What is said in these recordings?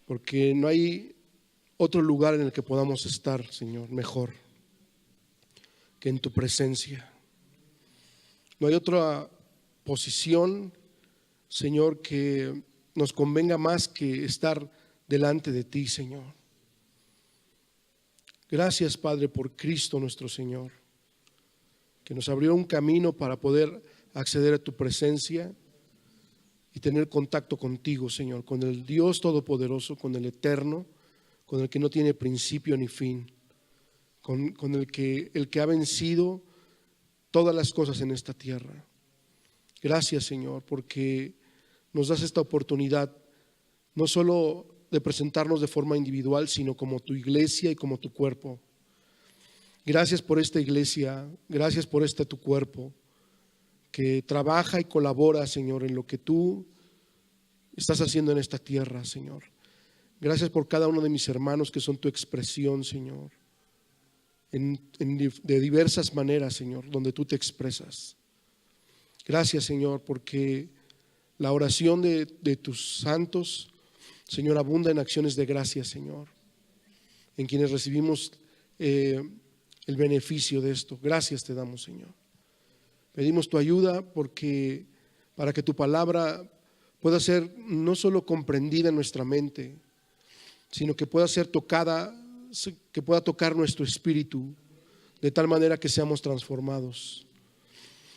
porque no hay otro lugar en el que podamos estar, Señor, mejor que en tu presencia. No hay otra posición, Señor, que nos convenga más que estar delante de ti, Señor. Gracias, Padre, por Cristo nuestro Señor, que nos abrió un camino para poder acceder a tu presencia y tener contacto contigo, Señor, con el Dios Todopoderoso, con el Eterno, con el que no tiene principio ni fin, con el que ha vencido todas las cosas en esta tierra. Gracias, Señor, porque nos das esta oportunidad no solo de presentarnos de forma individual, sino como tu iglesia y como tu cuerpo. Gracias por esta iglesia, gracias por tu cuerpo, que trabaja y colabora, Señor, en lo que tú estás haciendo en esta tierra, Señor. Gracias por cada uno de mis hermanos que son tu expresión, Señor, de diversas maneras, Señor, donde tú te expresas. Gracias, Señor, porque la oración de tus santos, Señor, abunda en acciones de gracia, Señor, en quienes recibimos el beneficio de esto. Gracias te damos, Señor. Pedimos tu ayuda para que tu palabra pueda ser no solo comprendida en nuestra mente, sino que pueda ser tocada, que pueda tocar nuestro espíritu, de tal manera que seamos transformados.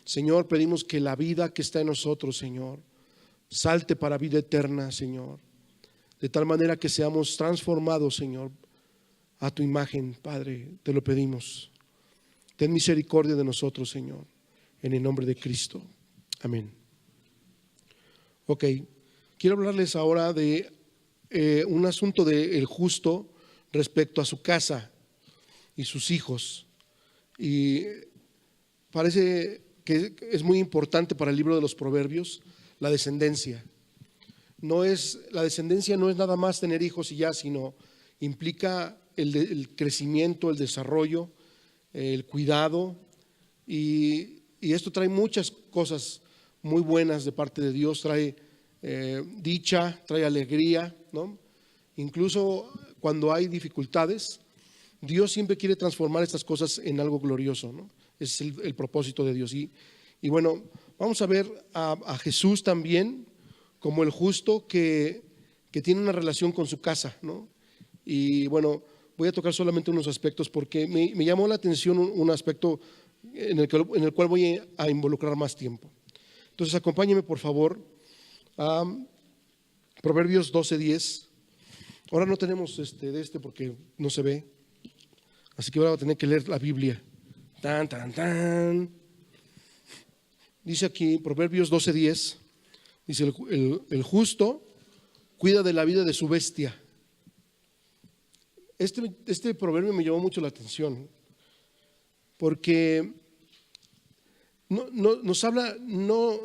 Señor, pedimos que la vida que está en nosotros, Señor, salte para vida eterna, Señor, de tal manera que seamos transformados, Señor, a tu imagen, Padre, te lo pedimos. Ten misericordia de nosotros, Señor, en el nombre de Cristo. Amén. Ok, quiero hablarles ahora de un asunto del justo respecto a su casa y sus hijos. Y parece que es muy importante para el libro de los Proverbios la descendencia. La descendencia no es nada más tener hijos y ya, sino implica el crecimiento, el desarrollo, el cuidado, y esto trae muchas cosas muy buenas de parte de Dios. Trae dicha, trae alegría, ¿no? Incluso cuando hay dificultades, Dios siempre quiere transformar estas cosas en algo glorioso, ¿no? Ese es el propósito de Dios. Y bueno, vamos a ver a Jesús también como el justo que tiene una relación con su casa, ¿no? Y bueno, voy a tocar solamente unos aspectos porque me llamó la atención un aspecto en el cual voy a involucrar más tiempo. Entonces acompáñeme por favor a Proverbios 12:10. Ahora no tenemos porque no se ve, así que ahora voy a tener que leer la Biblia. Tan, tan, tan. Dice aquí Proverbios 12:10, dice el justo cuida de la vida de su bestia. Este proverbio me llamó mucho la atención porque nos habla, no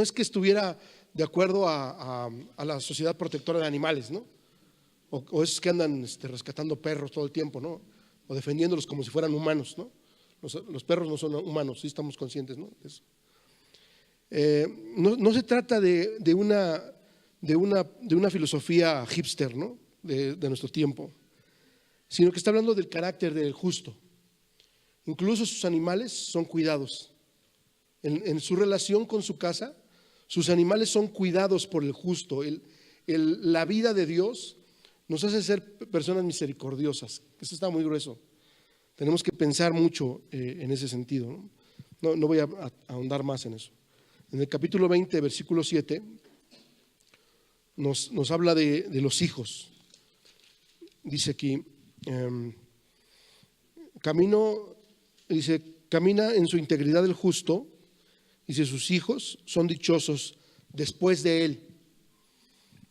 es que estuviera de acuerdo a la sociedad protectora de animales, ¿no? O esos que andan rescatando perros todo el tiempo, ¿no? O defendiéndolos como si fueran humanos, ¿no? Los perros no son humanos, sí estamos conscientes, ¿no? Eso. No se trata de una filosofía hipster, ¿no? De nuestro tiempo, sino que está hablando del carácter del justo. Incluso sus animales son cuidados. En su relación con su casa, sus animales son cuidados por el justo. La vida de Dios nos hace ser personas misericordiosas. Eso está muy grueso. Tenemos que pensar mucho en ese sentido, ¿no? No voy a ahondar más en eso. En el capítulo 20, versículo 7, nos habla de los hijos. Dice aquí, camina en su integridad el justo, dice, sus hijos son dichosos después de él.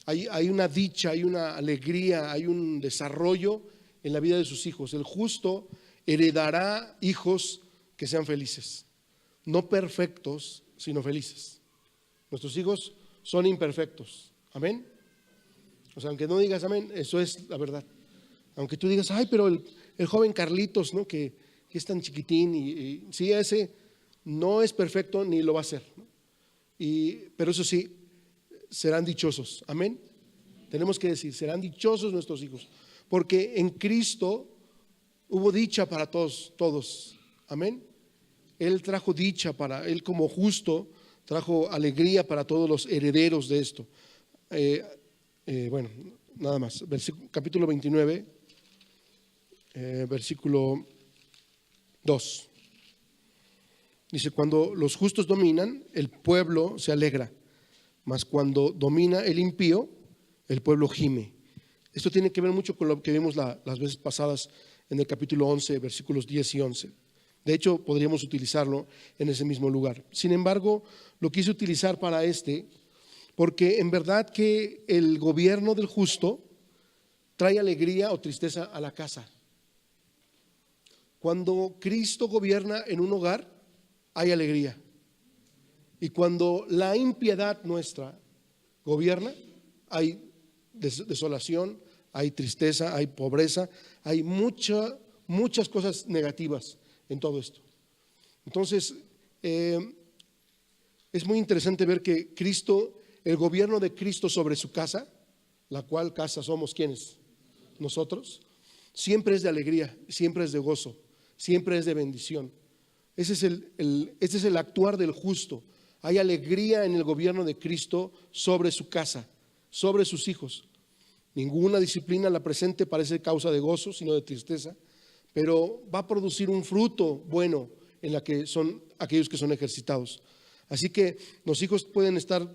Hay una dicha, hay una alegría, hay un desarrollo en la vida de sus hijos. El justo heredará hijos que sean felices, no perfectos, sino felices. Nuestros hijos son imperfectos, amén. O sea, aunque no digas amén, eso es la verdad. Aunque tú digas, ay, pero el joven Carlitos, ¿no? que es tan chiquitín, y sí, ese no es perfecto ni lo va a ser, ¿no? Pero eso sí, serán dichosos, amén. Tenemos que decir, serán dichosos nuestros hijos, porque en Cristo hubo dicha para todos. Amén. Él trajo dicha Él como justo, trajo alegría para todos los herederos de esto. Bueno, nada más. Capítulo 29, versículo 2. Dice, cuando los justos dominan, el pueblo se alegra, mas cuando domina el impío, el pueblo gime. Esto tiene que ver mucho con lo que vimos las veces pasadas en el capítulo 11, versículos 10 y 11. De hecho, podríamos utilizarlo en ese mismo lugar. Sin embargo, lo quise utilizar para porque en verdad que el gobierno del justo trae alegría o tristeza a la casa. Cuando Cristo gobierna en un hogar, hay alegría. Y cuando la impiedad nuestra gobierna, hay desolación, hay tristeza, hay pobreza, hay muchas cosas negativas en todo esto. Entonces, es muy interesante ver que el gobierno de Cristo sobre su casa, la cual casa somos ¿quiénes? Nosotros, siempre es de alegría, siempre es de gozo, siempre es de bendición. Ese es el actuar del justo. Hay alegría en el gobierno de Cristo sobre su casa, sobre sus hijos. Ninguna disciplina la presente parece causa de gozo, sino de tristeza, pero va a producir un fruto bueno en la que son aquellos que son ejercitados. Así que los hijos pueden estar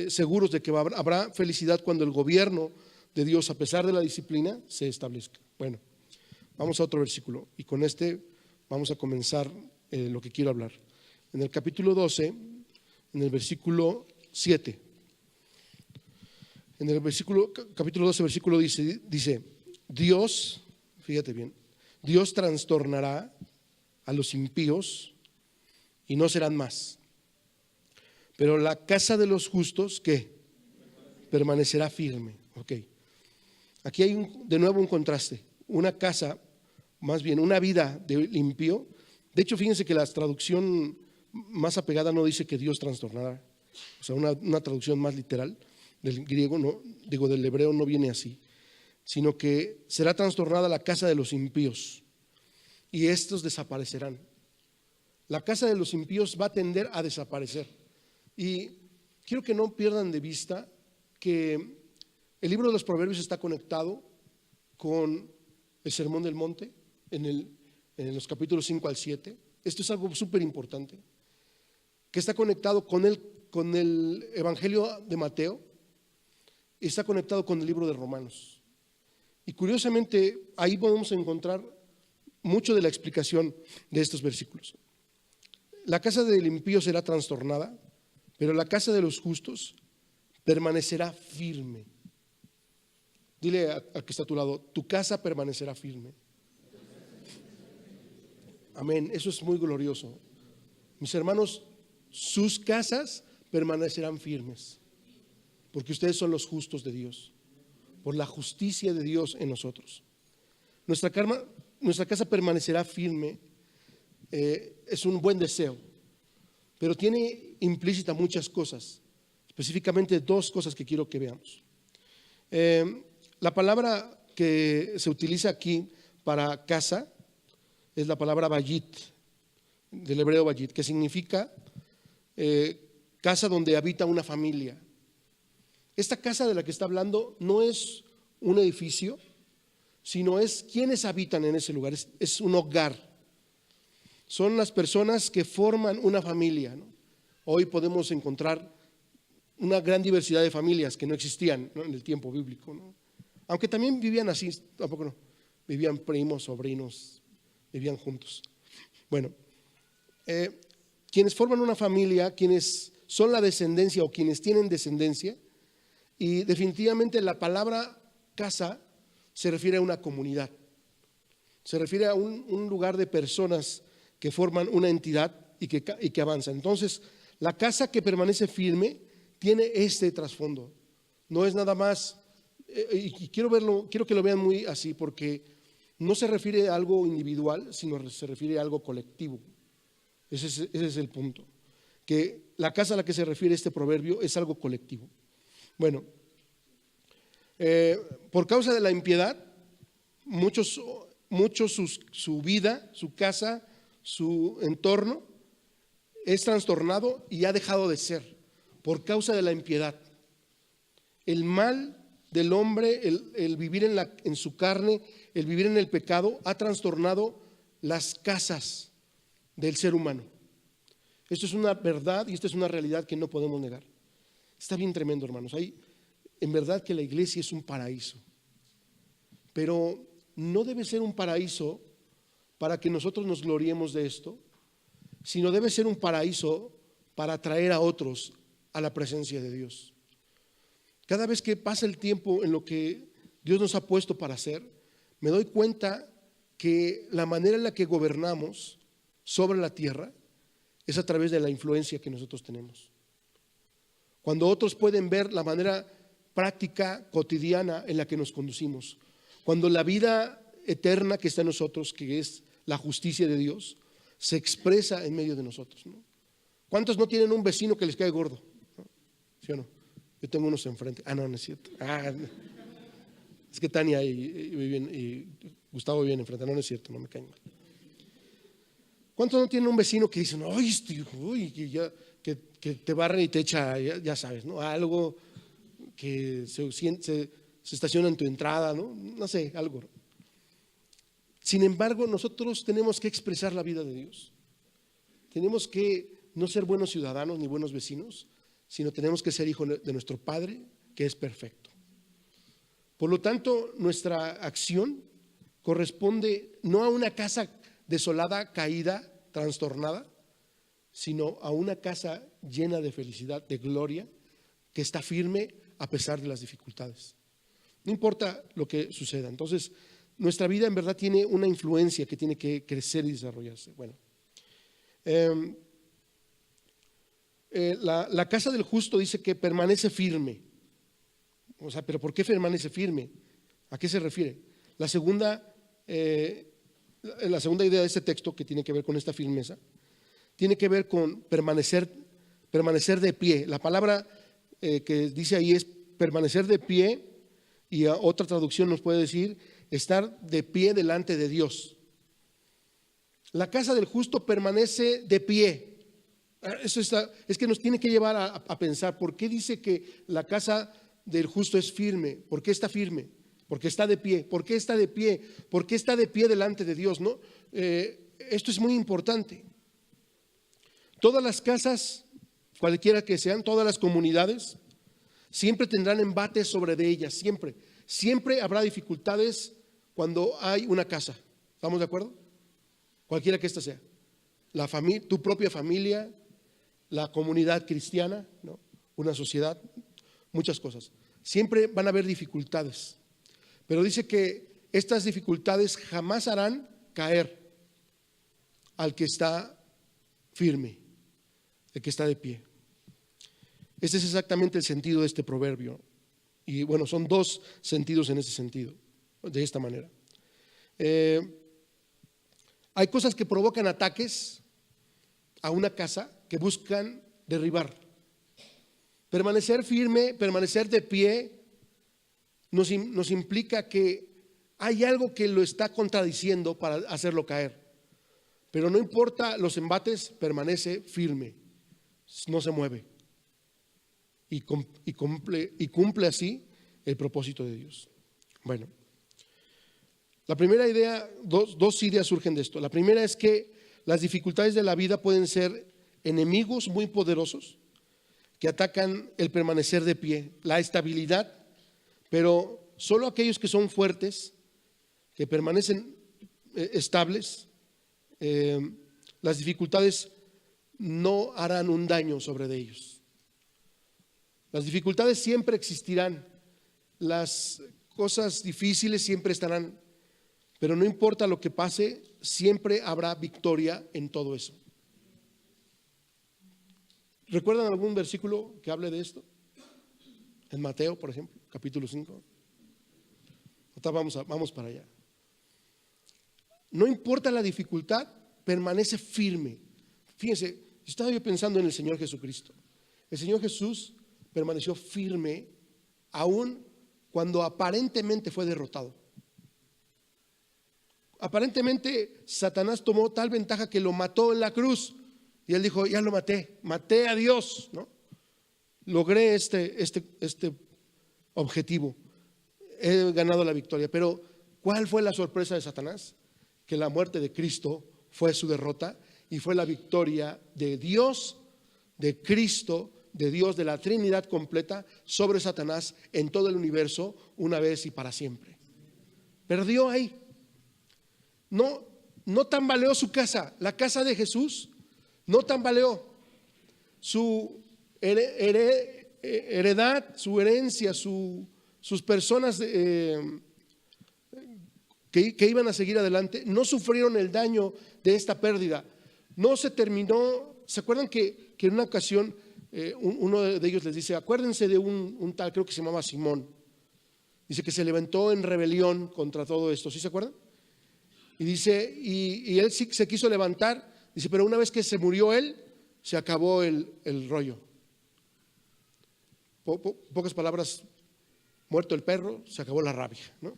seguros de que habrá felicidad cuando el gobierno de Dios, a pesar de la disciplina, se establezca. Bueno, vamos a otro versículo y con vamos a comenzar lo que quiero hablar. En el capítulo 12, en el versículo 7. En el capítulo 12, versículo dice, Dios, fíjate bien, Dios trastornará a los impíos y no serán más. Pero la casa de los justos, ¿qué? Permanecerá firme. Ok. Aquí hay de nuevo un contraste. Una casa, más bien una vida del impío. De hecho, fíjense que la traducción más apegada no dice que Dios trastornará. O sea, una traducción más literal del griego, del hebreo no viene así, sino que será trastornada la casa de los impíos y estos desaparecerán. La casa de los impíos va a tender a desaparecer. Y quiero que no pierdan de vista que el libro de los Proverbios está conectado con el Sermón del Monte en los capítulos 5 al 7. Esto es algo súper importante, que está conectado con el Evangelio de Mateo y está conectado con el libro de Romanos. Y curiosamente ahí podemos encontrar mucho de la explicación de estos versículos. La casa del impío será trastornada, pero la casa de los justos permanecerá firme. Dile al que está a tu lado, tu casa permanecerá firme. Amén, eso es muy glorioso. Mis hermanos, sus casas permanecerán firmes, porque ustedes son los justos de Dios, por la justicia de Dios en nosotros. Nuestra casa permanecerá firme, es un buen deseo, pero tiene implícita muchas cosas, específicamente dos cosas que quiero que veamos. La palabra que se utiliza aquí para casa es la palabra bayit, del hebreo bayit, que significa casa donde habita una familia. Esta casa de la que está hablando no es un edificio, sino es quienes habitan en ese lugar, es un hogar. Son las personas que forman una familia, ¿no? Hoy podemos encontrar una gran diversidad de familias que no existían, ¿no?, en el tiempo bíblico, ¿no? Aunque también vivían así, tampoco no, vivían primos, sobrinos, vivían juntos. Bueno, quienes forman una familia, quienes son la descendencia o quienes tienen descendencia, y definitivamente la palabra casa se refiere a una comunidad, se refiere a un lugar de personas que forman una entidad y que avanzan. Entonces, la casa que permanece firme tiene este trasfondo. No es nada más, y quiero que lo vean muy así, porque no se refiere a algo individual, sino se refiere a algo colectivo. Ese es el punto. Que la casa a la que se refiere este proverbio es algo colectivo. Bueno, Por causa de la impiedad, muchos su vida, su casa, su entorno es trastornado y ha dejado de ser por causa de la impiedad. El mal del hombre, el vivir en su carne, el vivir en el pecado, ha trastornado las casas del ser humano. Esto es una verdad y esta es una realidad que no podemos negar. Está bien tremendo, hermanos. En verdad que la iglesia es un paraíso, pero no debe ser un paraíso para que nosotros nos gloriemos de esto, sino debe ser un paraíso para atraer a otros a la presencia de Dios. Cada vez que pasa el tiempo en lo que Dios nos ha puesto para hacer, me doy cuenta que la manera en la que gobernamos sobre la tierra es a través de la influencia que nosotros tenemos. Cuando otros pueden ver la manera práctica, cotidiana en la que nos conducimos, cuando la vida eterna que está en nosotros, que es la justicia de Dios, se expresa en medio de nosotros, ¿no? ¿Cuántos no tienen un vecino que les cae gordo? ¿No? ¿Sí o no? Yo tengo unos enfrente. No, no es cierto. No. Es que Tania y Gustavo viven enfrente. No, no es cierto, no me caen mal. ¿Cuántos no tienen un vecino que dicen, que te barre y te echa, ya sabes, ¿no? Algo que se estaciona en tu entrada, ¿no? No sé, algo. Sin embargo, nosotros tenemos que expresar la vida de Dios. Tenemos que no ser buenos ciudadanos ni buenos vecinos, sino tenemos que ser hijos de nuestro Padre, que es perfecto. Por lo tanto, nuestra acción corresponde no a una casa desolada, caída, trastornada, sino a una casa llena de felicidad, de gloria, que está firme a pesar de las dificultades. No importa lo que suceda. Entonces, nuestra vida en verdad tiene una influencia que tiene que crecer y desarrollarse. Bueno, la casa del justo dice que permanece firme. O sea, ¿pero por qué permanece firme? ¿A qué se refiere? La segunda idea de este texto, que tiene que ver con esta firmeza, tiene que ver con permanecer de pie. La palabra que dice ahí es permanecer de pie, y otra traducción nos puede decir estar de pie delante de Dios. La casa del justo permanece de pie. Es que nos tiene que llevar a pensar, ¿por qué dice que la casa del justo es firme? ¿Por qué está firme? Porque está de pie. ¿Por qué está de pie? ¿Por qué está de pie delante de Dios? ¿No? Esto es muy importante. Todas las casas, cualquiera que sean, todas las comunidades, siempre tendrán embates sobre de ellas, siempre. Siempre habrá dificultades cuando hay una casa. ¿Estamos de acuerdo? Cualquiera que ésta sea. Tu propia familia, la comunidad cristiana, ¿no? Una sociedad, muchas cosas. Siempre van a haber dificultades. Pero dice que estas dificultades jamás harán caer al que está firme, el que está de pie. Este es exactamente el sentido de este proverbio. Y bueno, son dos sentidos en ese sentido, de esta manera. Hay cosas que provocan ataques a una casa que buscan derribar. Permanecer firme, permanecer de pie, nos implica que hay algo que lo está contradiciendo para hacerlo caer. Pero no importa los embates, permanece firme, no se mueve. Y cumple así el propósito de Dios. Bueno, la primera idea, dos ideas surgen de esto. La primera es que las dificultades de la vida pueden ser enemigos muy poderosos que atacan el permanecer de pie, la estabilidad, pero solo aquellos que son fuertes, que permanecen estables, las dificultades no harán un daño sobre de ellos. Las dificultades siempre existirán, las cosas difíciles siempre estarán, pero no importa lo que pase, siempre habrá victoria en todo eso. ¿Recuerdan algún versículo que hable de esto? En Mateo, por ejemplo, capítulo 5. Vamos para allá. No importa la dificultad, permanece firme. Fíjense, estaba yo pensando en el Señor Jesucristo. El Señor Jesús permaneció firme aún cuando aparentemente fue derrotado. Aparentemente Satanás tomó tal ventaja que lo mató en la cruz. Y él dijo, ya lo maté a Dios, ¿no? Logré este objetivo, he ganado la victoria. Pero ¿cuál fue la sorpresa de Satanás? Que la muerte de Cristo fue su derrota y fue la victoria de Dios, de Cristo, de Dios, de la Trinidad completa sobre Satanás en todo el universo, una vez y para siempre. Perdió ahí. No tambaleó su casa, la casa de Jesús no tambaleó. Su heredad, su herencia, sus personas que iban a seguir adelante no sufrieron el daño de esta pérdida. No se terminó. ¿Se acuerdan que en una ocasión uno de ellos les dice, acuérdense de un tal, creo que se llamaba Simón, dice que se levantó en rebelión contra todo esto? ¿Sí se acuerdan? Y dice, y él sí se quiso levantar, dice, pero una vez que se murió él, se acabó el rollo. Pocas palabras, muerto el perro, se acabó la rabia, ¿no?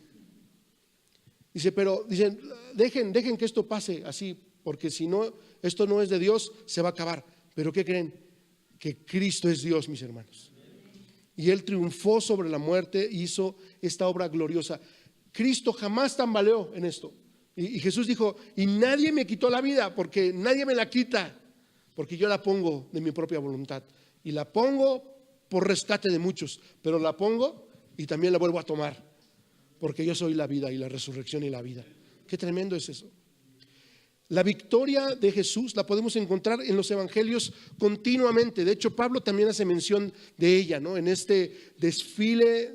Dice, pero dicen, dejen que esto pase así, porque si no, esto no es de Dios, se va a acabar. Pero ¿qué creen? Que Cristo es Dios, mis hermanos. Y Él triunfó sobre la muerte, hizo esta obra gloriosa. Cristo jamás tambaleó en esto. Y Jesús dijo, y nadie me quitó la vida, porque nadie me la quita, porque yo la pongo de mi propia voluntad. Y la pongo por rescate de muchos, pero la pongo y también la vuelvo a tomar, porque yo soy la vida y la resurrección y la vida. Qué tremendo es eso. La victoria de Jesús la podemos encontrar en los evangelios continuamente. De hecho, Pablo también hace mención de ella, ¿no? En este desfile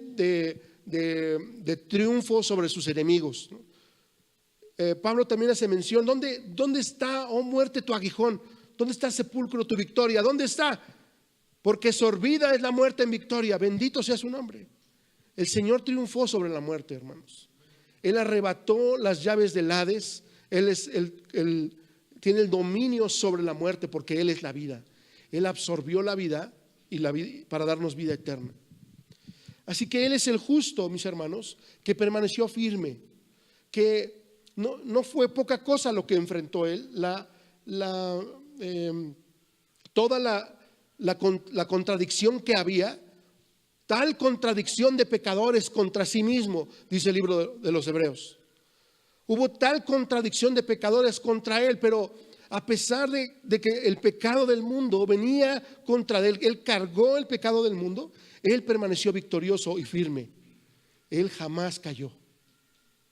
de triunfo sobre sus enemigos, ¿no? Pablo también hace mención, ¿dónde está, oh muerte, tu aguijón? ¿Dónde está, sepulcro, tu victoria? ¿Dónde está? Porque sorbida es la muerte en victoria, bendito sea su nombre. El Señor triunfó sobre la muerte, hermanos. Él arrebató las llaves del Hades. Él tiene el dominio sobre la muerte porque Él es la vida. Él absorbió la vida para darnos vida eterna. Así que Él es el justo, mis hermanos, que permaneció firme, que no fue poca cosa lo que enfrentó Él. Toda la contradicción que había, tal contradicción de pecadores contra sí mismo, dice el libro de los Hebreos. Hubo tal contradicción de pecadores contra Él, pero a pesar de que el pecado del mundo venía contra Él, Él cargó el pecado del mundo, Él permaneció victorioso y firme. Él jamás cayó.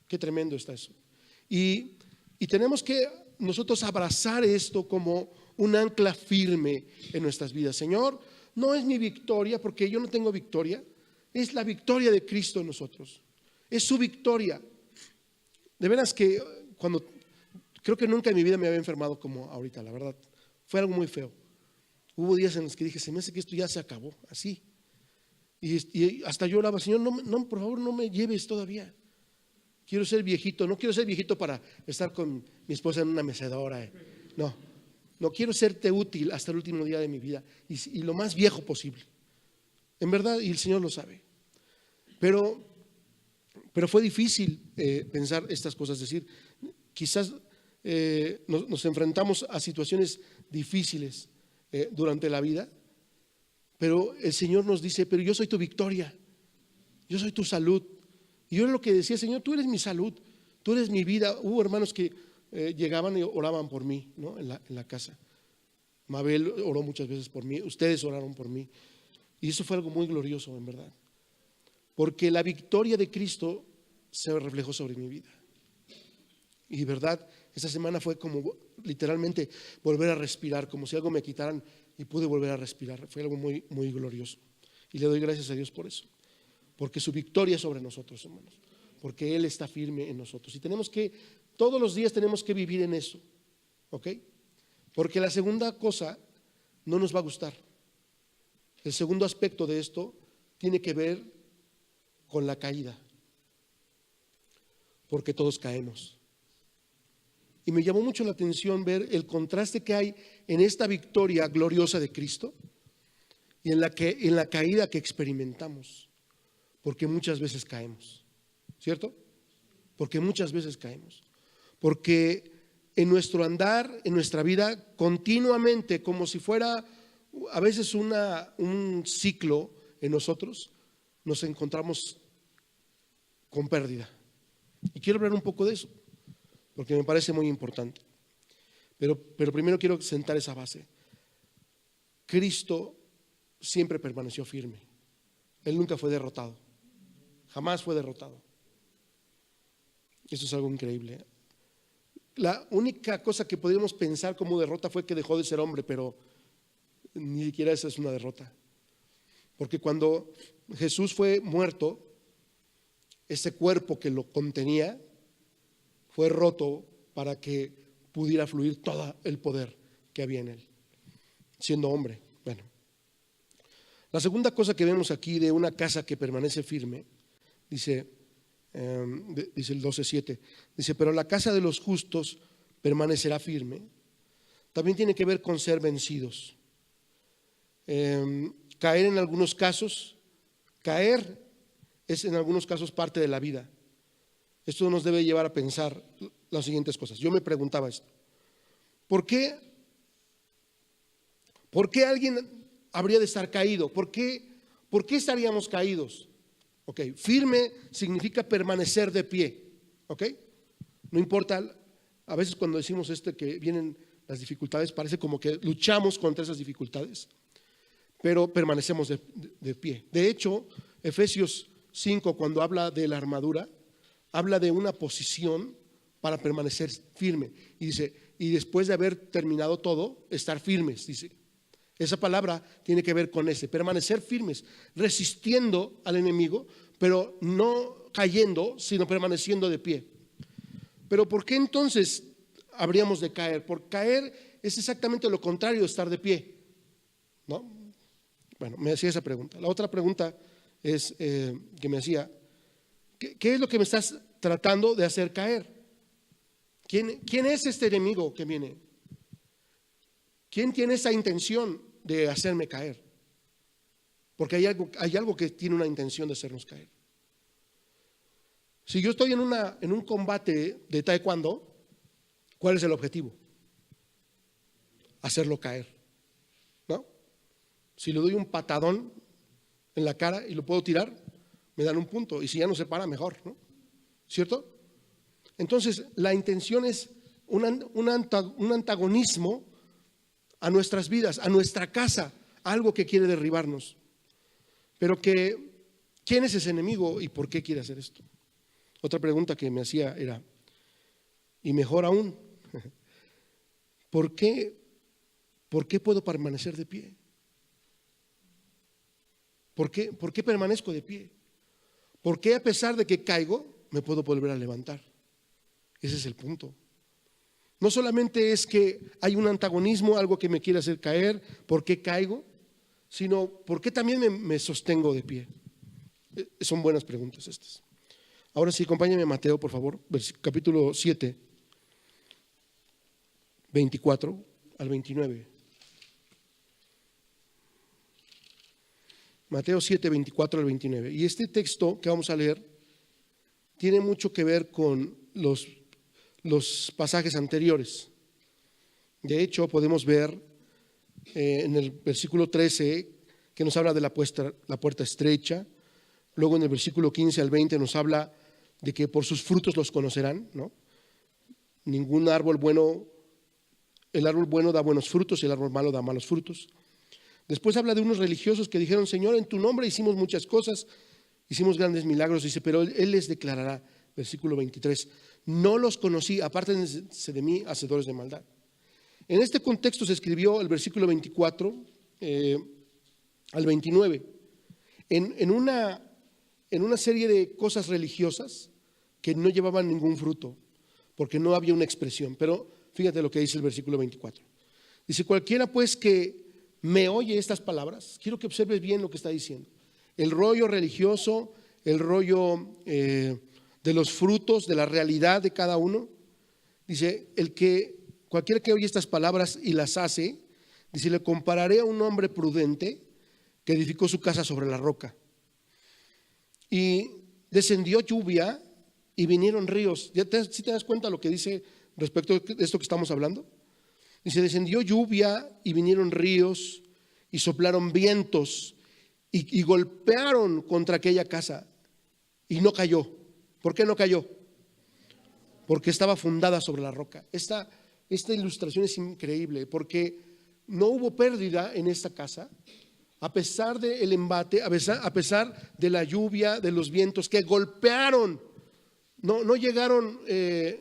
Qué tremendo está eso. Y tenemos que nosotros abrazar esto como un ancla firme en nuestras vidas. Señor, no es mi victoria, porque yo no tengo victoria, es la victoria de Cristo en nosotros. Es su victoria. De veras que creo que nunca en mi vida me había enfermado como ahorita, la verdad. Fue algo muy feo. Hubo días en los que dije, se me hace que esto ya se acabó, así. Y hasta yo oraba, Señor, no, por favor, no me lleves todavía. Quiero ser viejito, no quiero ser viejito para estar con mi esposa en una mecedora. No quiero serte útil hasta el último día de mi vida y lo más viejo posible. En verdad, y el Señor lo sabe. Pero fue difícil pensar estas cosas. Es decir, quizás nos enfrentamos a situaciones difíciles durante la vida, pero el Señor nos dice, pero yo soy tu victoria, yo soy tu salud. Y yo era lo que decía, Señor, tú eres mi salud, tú eres mi vida. Hubo hermanos que llegaban y oraban por mí, ¿no? en la casa. Mabel oró muchas veces por mí, ustedes oraron por mí. Y eso fue algo muy glorioso, en verdad. Porque la victoria de Cristo se reflejó sobre mi vida. Y verdad, esa semana fue como literalmente volver a respirar, como si algo me quitaran y pude volver a respirar. Fue algo muy, muy glorioso. Y le doy gracias a Dios por eso. Porque su victoria es sobre nosotros, hermanos. Porque Él está firme en nosotros. Y todos los días tenemos que vivir en eso. ¿Ok? Porque la segunda cosa no nos va a gustar. El segundo aspecto de esto tiene que ver con la caída. Porque todos caemos. Y me llamó mucho la atención ver el contraste que hay en esta victoria gloriosa de Cristo y en la caída que experimentamos. Porque muchas veces caemos, ¿cierto? Porque muchas veces caemos. Porque en nuestro andar, en nuestra vida, continuamente, como si fuera a veces un ciclo en nosotros, nos encontramos con pérdida. Y quiero hablar un poco de eso, porque me parece muy importante. Pero primero quiero sentar esa base. Cristo siempre permaneció firme. Él nunca fue derrotado. Jamás fue derrotado. Eso es algo increíble. La única cosa que podríamos pensar como derrota fue que dejó de ser hombre, pero ni siquiera esa es una derrota. Porque cuando Jesús fue muerto, ese cuerpo que lo contenía fue roto para que pudiera fluir todo el poder que había en él, siendo hombre. Bueno, la segunda cosa que vemos aquí de una casa que permanece firme, dice el 12:7, dice, pero la casa de los justos permanecerá firme. También tiene que ver con ser vencidos. Caer en algunos casos, caer es en algunos casos parte de la vida. Esto nos debe llevar a pensar las siguientes cosas. Yo me preguntaba esto: ¿por qué alguien habría de estar caído? ¿Por qué estaríamos caídos? Ok, firme significa permanecer de pie. Ok, no importa, a veces cuando decimos que vienen las dificultades, parece como que luchamos contra esas dificultades, pero permanecemos de pie. De hecho, Efesios 5, cuando habla de la armadura, habla de una posición para permanecer firme. Y dice, y después de haber terminado todo, estar firmes, dice. Esa palabra tiene que ver con permanecer firmes, resistiendo al enemigo, pero no cayendo, sino permaneciendo de pie. Pero ¿por qué entonces habríamos de caer? Por caer es exactamente lo contrario de estar de pie, ¿no? Bueno, me hacía esa pregunta. La otra pregunta es que me hacía, ¿qué es lo que me estás tratando de hacer caer? ¿Quién es este enemigo que viene? ¿Quién tiene esa intención de hacerme caer? Porque hay algo que tiene una intención de hacernos caer. Si yo estoy en un combate de taekwondo, ¿cuál es el objetivo? Hacerlo caer, ¿no? Si le doy un patadón en la cara y lo puedo tirar, me dan un punto, y si ya no se para, mejor, ¿no? ¿Cierto? Entonces, la intención es un antagonismo a nuestras vidas, a nuestra casa, algo que quiere derribarnos. Pero ¿quién es ese enemigo y por qué quiere hacer esto? Otra pregunta que me hacía era, y mejor aún, ¿por qué puedo permanecer de pie? ¿Por qué permanezco de pie? ¿Por qué a pesar de que caigo, me puedo volver a levantar? Ese es el punto. No solamente es que hay un antagonismo, algo que me quiere hacer caer, ¿por qué caigo? Sino, ¿por qué también me sostengo de pie? Son buenas preguntas estas. Ahora sí, acompáñame a Mateo, por favor, capítulo 7, 24 al 29. Mateo 7, 24 al 29. Y este texto que vamos a leer tiene mucho que ver con los pasajes anteriores. De hecho, podemos ver en el versículo 13 que nos habla de la puerta estrecha. Luego en el versículo 15 al 20 nos habla de que por sus frutos los conocerán, ¿no? El árbol bueno da buenos frutos y el árbol malo da malos frutos. Después habla de unos religiosos que dijeron, Señor, en tu nombre hicimos muchas cosas, hicimos grandes milagros, dice, pero Él les declarará, versículo 23, no los conocí, apártense de mí, hacedores de maldad. En este contexto se escribió el versículo 24 al 29, en una serie de cosas religiosas que no llevaban ningún fruto, porque no había una expresión. Pero fíjate lo que dice el versículo 24. Dice, cualquiera pues que me oye estas palabras, quiero que observes bien lo que está diciendo. El rollo religioso, el rollo de los frutos, de la realidad de cada uno. Dice, cualquiera que oye estas palabras y las hace, dice, le compararé a un hombre prudente que edificó su casa sobre la roca. y descendió lluvia y vinieron ríos. ¿Sí te das cuenta lo que dice respecto de esto que estamos hablando? Dice, descendió lluvia y vinieron ríos y soplaron vientos y golpearon contra aquella casa y no cayó. ¿Por qué no cayó? Porque estaba fundada sobre la roca. Esta ilustración es increíble porque no hubo pérdida en esta casa, a pesar del embate, a pesar de la lluvia, de los vientos que golpearon. No llegaron,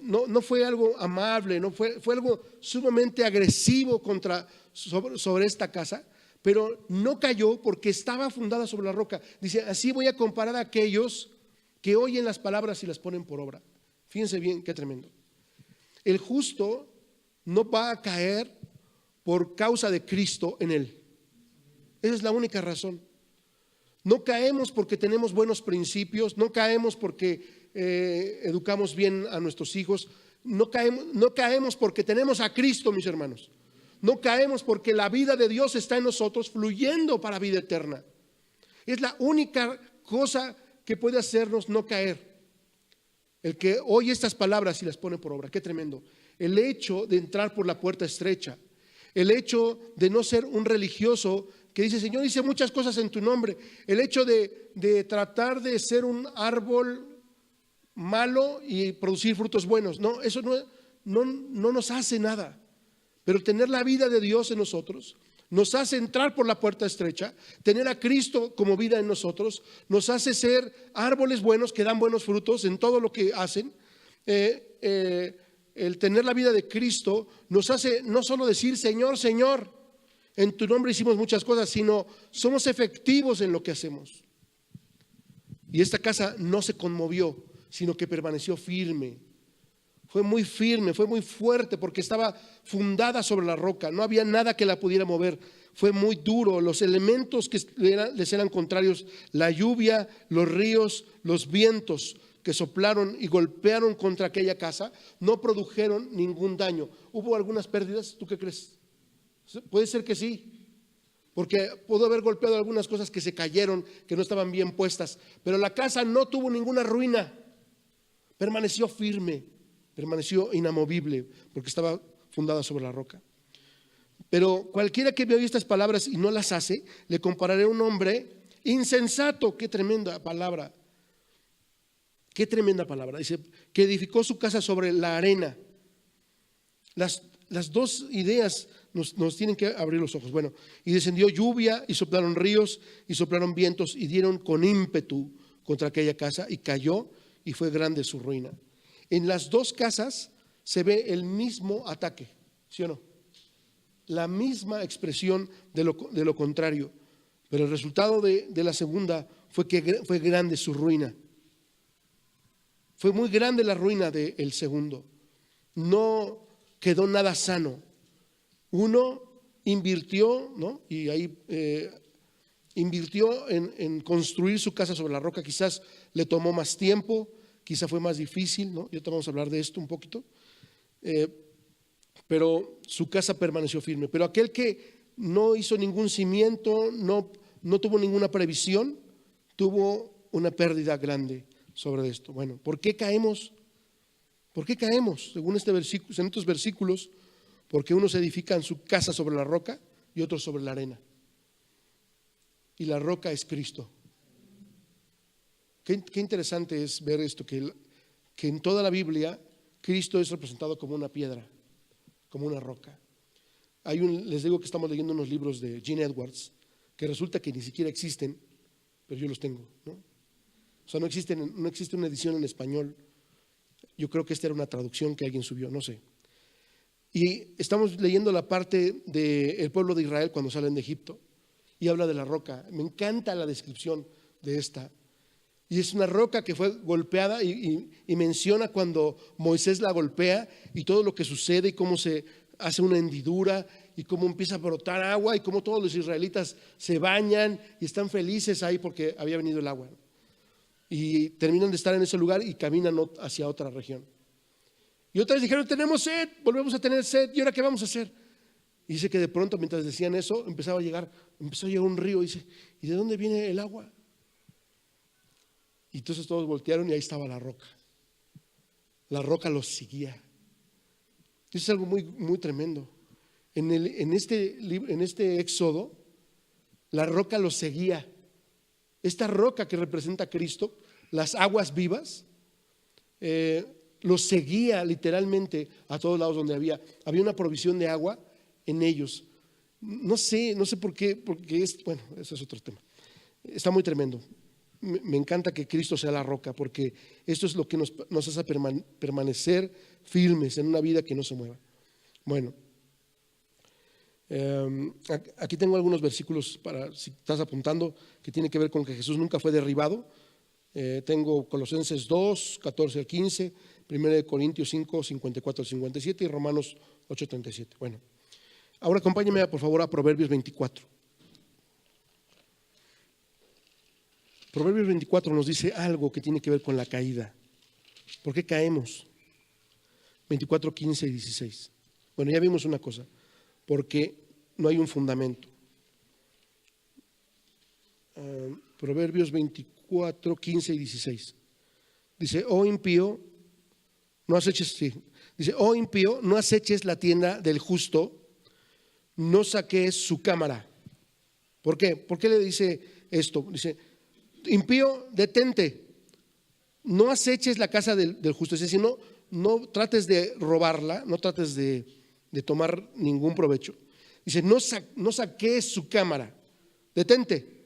no fue algo amable, fue algo sumamente agresivo sobre esta casa, pero no cayó porque estaba fundada sobre la roca. Dice, así voy a comparar a aquellos que oyen las palabras y las ponen por obra. Fíjense bien, qué tremendo. El justo no va a caer por causa de Cristo en él. Esa es la única razón. No caemos porque tenemos buenos principios, no caemos porque educamos bien a nuestros hijos, no caemos porque tenemos a Cristo, mis hermanos. No caemos porque la vida de Dios está en nosotros fluyendo para vida eterna. Es la única cosa que puede hacernos no caer. El que oye estas palabras y las pone por obra. Qué tremendo. El hecho de entrar por la puerta estrecha, el hecho de no ser un religioso que dice, Señor, hice muchas cosas en tu nombre, el hecho de tratar de ser un árbol malo y producir frutos buenos, no, eso no nos hace nada. Pero tener la vida de Dios en nosotros nos hace entrar por la puerta estrecha, tener a Cristo como vida en nosotros, nos hace ser árboles buenos que dan buenos frutos en todo lo que hacen. El tener la vida de Cristo nos hace no solo decir, Señor, Señor, en tu nombre hicimos muchas cosas, sino somos efectivos en lo que hacemos. Y esta casa no se conmovió, sino que permaneció firme. Fue muy firme, fue muy fuerte porque estaba fundada sobre la roca. No había nada que la pudiera mover. Fue muy duro. Los elementos que les eran contrarios, la lluvia, los ríos, los vientos que soplaron y golpearon contra aquella casa, no produjeron ningún daño. ¿Hubo algunas pérdidas? ¿Tú qué crees? Puede ser que sí, porque pudo haber golpeado algunas cosas que se cayeron, que no estaban bien puestas. Pero la casa no tuvo ninguna ruina. Permaneció firme. Permaneció inamovible porque estaba fundada sobre la roca. Pero cualquiera que me oye estas palabras y no las hace, le compararé a un hombre insensato. Qué tremenda palabra. Qué tremenda palabra. Dice que edificó su casa sobre la arena. Las dos ideas nos tienen que abrir los ojos. Bueno, y descendió lluvia y soplaron ríos y soplaron vientos y dieron con ímpetu contra aquella casa y cayó y fue grande su ruina. En las dos casas se ve el mismo ataque, ¿sí o no? La misma expresión de lo contrario. Pero el resultado de la segunda fue que fue grande su ruina. Fue muy grande la ruina del segundo. No quedó nada sano. Uno invirtió, ¿no? Y ahí invirtió en construir su casa sobre la roca. Quizás le tomó más tiempo. Quizá fue más difícil, ¿no? Y ahorita vamos a hablar de esto un poquito. Pero su casa permaneció firme. Pero aquel que no hizo ningún cimiento, no tuvo ninguna previsión, tuvo una pérdida grande sobre esto. Bueno, ¿por qué caemos? ¿Por qué caemos? Según este versículo, en estos versículos, porque unos edifican su casa sobre la roca y otros sobre la arena. Y la roca es Cristo. Qué interesante es ver esto, que en toda la Biblia Cristo es representado como una piedra, como una roca. Les digo que estamos leyendo unos libros de Gene Edwards, que resulta que ni siquiera existen, pero yo los tengo, ¿no? O sea, no existe una edición en español. Yo creo que esta era una traducción que alguien subió, no sé. Y estamos leyendo la parte del pueblo de Israel cuando salen de Egipto y habla de la roca. Me encanta la descripción de esta. Y es una roca que fue golpeada y menciona cuando Moisés la golpea y todo lo que sucede y cómo se hace una hendidura y cómo empieza a brotar agua y cómo todos los israelitas se bañan y están felices ahí porque había venido el agua. Y terminan de estar en ese lugar y caminan hacia otra región. Y otras dijeron, tenemos sed, volvemos a tener sed, ¿y ahora qué vamos a hacer? Y dice que de pronto mientras decían eso empezó a llegar un río y dice, ¿y de dónde viene el agua? Y entonces todos voltearon y ahí estaba la roca. La roca los seguía. Eso es algo muy, muy tremendo. En este Éxodo, la roca los seguía. Esta roca que representa a Cristo, las aguas vivas, los seguía literalmente a todos lados donde había una provisión de agua en ellos. No sé por qué, porque bueno, ese es otro tema. Está muy tremendo. Me encanta que Cristo sea la roca, porque esto es lo que nos hace permanecer firmes en una vida que no se mueva. Bueno, aquí tengo algunos versículos para, si estás apuntando, que tiene que ver con que Jesús nunca fue derribado. Tengo Colosenses 2, 14 al 15, 1 Corintios 5, 54 al 57 y Romanos 8, 37. Bueno, ahora acompáñame por favor a Proverbios 24. Proverbios 24 nos dice algo que tiene que ver con la caída. ¿Por qué caemos? 24, 15 y 16. Bueno, ya vimos una cosa, porque no hay un fundamento. Proverbios 24, 15 y 16. Dice, oh impío, no aceches la tienda del justo, no saques su cámara. ¿Por qué? ¿Por qué le dice esto? Dice, impío, detente, no aceches la casa del justo. Es decir, no trates de robarla, no trates de tomar ningún provecho. Dice, no saques su cámara, detente,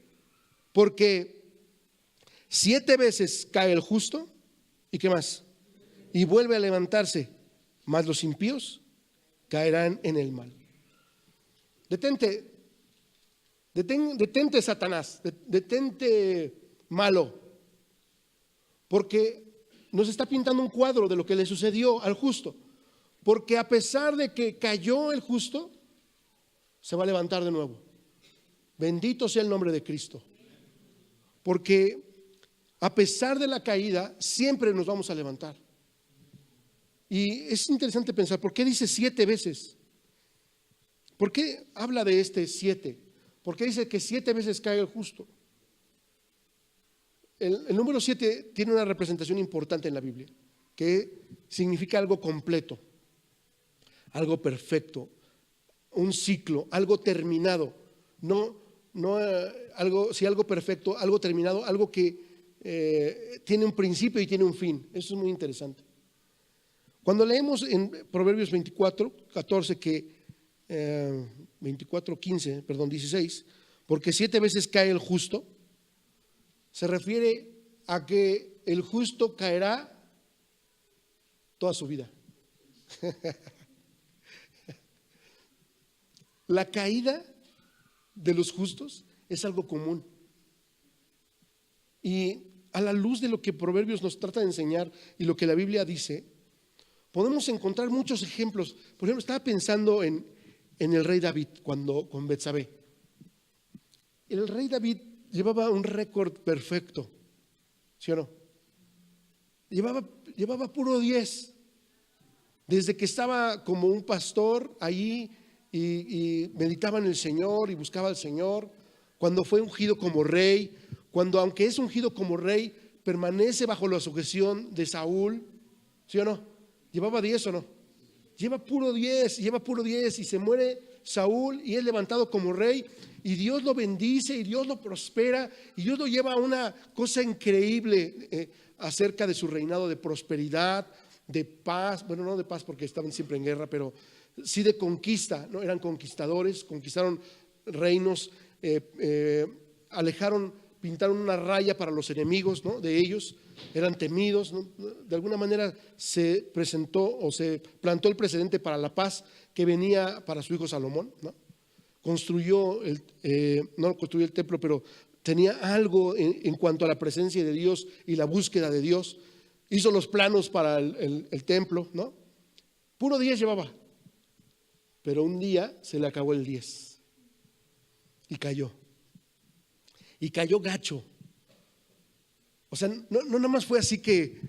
porque 7 veces cae el justo, ¿y qué más? Y vuelve a levantarse, mas los impíos caerán en el mal. Detente, Satanás, detente, malo, porque nos está pintando un cuadro de lo que le sucedió al justo. Porque a pesar de que cayó el justo, se va a levantar de nuevo. Bendito sea el nombre de Cristo. Porque a pesar de la caída, siempre nos vamos a levantar. Y es interesante pensar, ¿por qué dice 7 veces? ¿Por qué habla de 7? ¿Por qué dice que 7 veces cae el justo? El número 7 tiene una representación importante en la Biblia, que significa algo completo, algo perfecto, un ciclo, algo terminado. Algo perfecto, algo terminado, algo que tiene un principio y tiene un fin. Eso es muy interesante. Cuando leemos en Proverbios 24, 14 16, porque 7 veces cae el justo, se refiere a que el justo caerá toda su vida. La caída de los justos es algo común. Y a la luz de lo que Proverbios nos trata de enseñar y lo que la Biblia dice, podemos encontrar muchos ejemplos. Por ejemplo, estaba pensando en el rey David con Betsabé. El rey David llevaba un récord perfecto, ¿sí o no? Llevaba puro 10. Desde que estaba como un pastor allí y meditaba en el Señor y buscaba al Señor, cuando fue ungido como rey, cuando aunque es ungido como rey, permanece bajo la sujeción de Saúl, ¿sí o no? ¿Llevaba 10 o no? Lleva puro 10 y se muere Saúl y es levantado como rey y Dios lo bendice y Dios lo prospera y Dios lo lleva a una cosa increíble acerca de su reinado, de prosperidad, de paz. Bueno, no de paz porque estaban siempre en guerra, pero sí de conquista, ¿no? Eran conquistadores, conquistaron reinos, pintaron una raya para los enemigos, ¿no? De ellos, eran temidos, ¿no? De alguna manera se presentó o se plantó el precedente para la paz que venía para su hijo Salomón, ¿no? No construyó el templo, pero tenía algo en cuanto a la presencia de Dios y la búsqueda de Dios. Hizo los planos para el templo, ¿no? Puro 10 llevaba, pero un día se le acabó el 10 y cayó gacho. O sea, no nada más fue así que,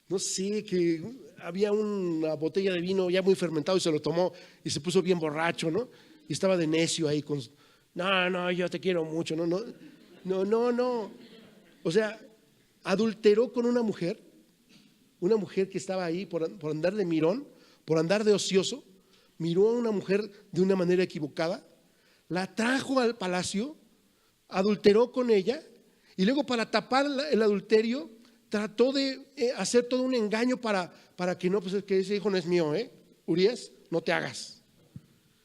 no sé, que había una botella de vino ya muy fermentado y se lo tomó y se puso bien borracho, ¿no? Y estaba de necio ahí no, yo te quiero mucho, no. O sea, adulteró con una mujer que estaba ahí por andar de mirón, por andar de ocioso. Miró a una mujer de una manera equivocada, la trajo al palacio, adulteró con ella y luego, para tapar el adulterio, trató de hacer todo un engaño para que no, pues es que ese hijo no es mío, Urías, no te hagas.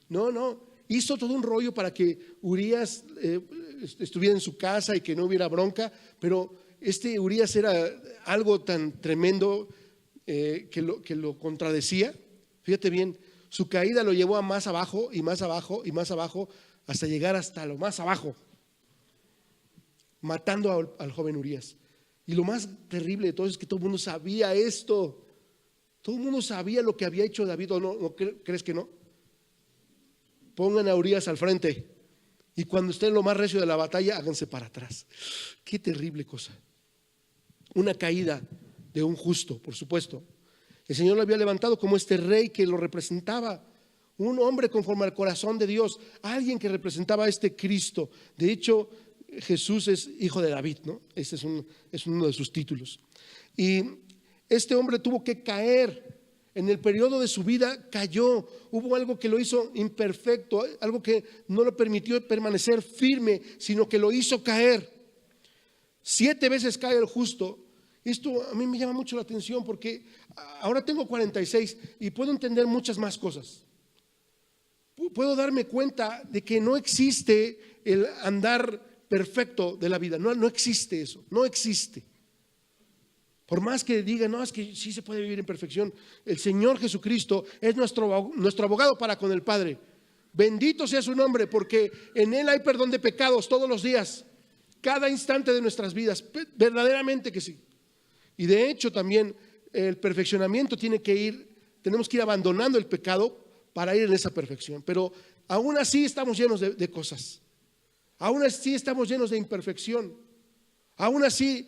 No, hizo todo un rollo para que Urías estuviera en su casa y que no hubiera bronca, pero Urías era algo tan tremendo que lo contradecía. Fíjate bien, su caída lo llevó a más abajo y más abajo y más abajo, hasta llegar hasta lo más abajo, matando al joven Urías. Y lo más terrible de todo es que todo el mundo sabía esto. Todo el mundo sabía lo que había hecho David. ¿O no crees que no? Pongan a Urías al frente y cuando esté en lo más recio de la batalla, háganse para atrás. Qué terrible cosa. Una caída de un justo, por supuesto. El Señor lo había levantado como este rey que lo representaba, un hombre conforme al corazón de Dios, alguien que representaba a este Cristo. De hecho, Jesús es hijo de David, ¿no? Este es uno de sus títulos. Y este hombre tuvo que caer. En el periodo de su vida cayó. Hubo algo que lo hizo imperfecto, algo que no lo permitió permanecer firme, sino que lo hizo caer. 7 veces cae el justo. Esto a mí me llama mucho la atención porque ahora tengo 46 y puedo entender muchas más cosas. Puedo darme cuenta de que no existe el andar perfecto de la vida. No existe eso, no existe. Por más que digan, no, es que sí se puede vivir en perfección. El Señor Jesucristo es nuestro abogado para con el Padre. Bendito sea su nombre, porque en Él hay perdón de pecados todos los días, cada instante de nuestras vidas, verdaderamente que sí. Y de hecho también el perfeccionamiento tenemos que ir abandonando el pecado para ir en esa perfección. Pero aún así estamos llenos de cosas. Aún así estamos llenos de imperfección. Aún así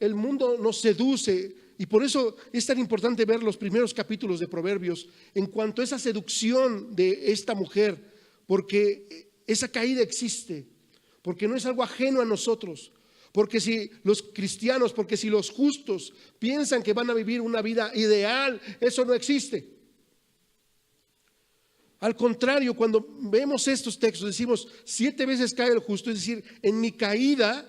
el mundo nos seduce. Y por eso es tan importante ver los primeros capítulos de Proverbios en cuanto a esa seducción de esta mujer, porque esa caída existe, porque no es algo ajeno a nosotros. Porque si los cristianos, porque si los justos piensan que van a vivir una vida ideal, eso no existe. Al contrario, cuando vemos estos textos decimos 7 veces cae el justo, es decir, en mi caída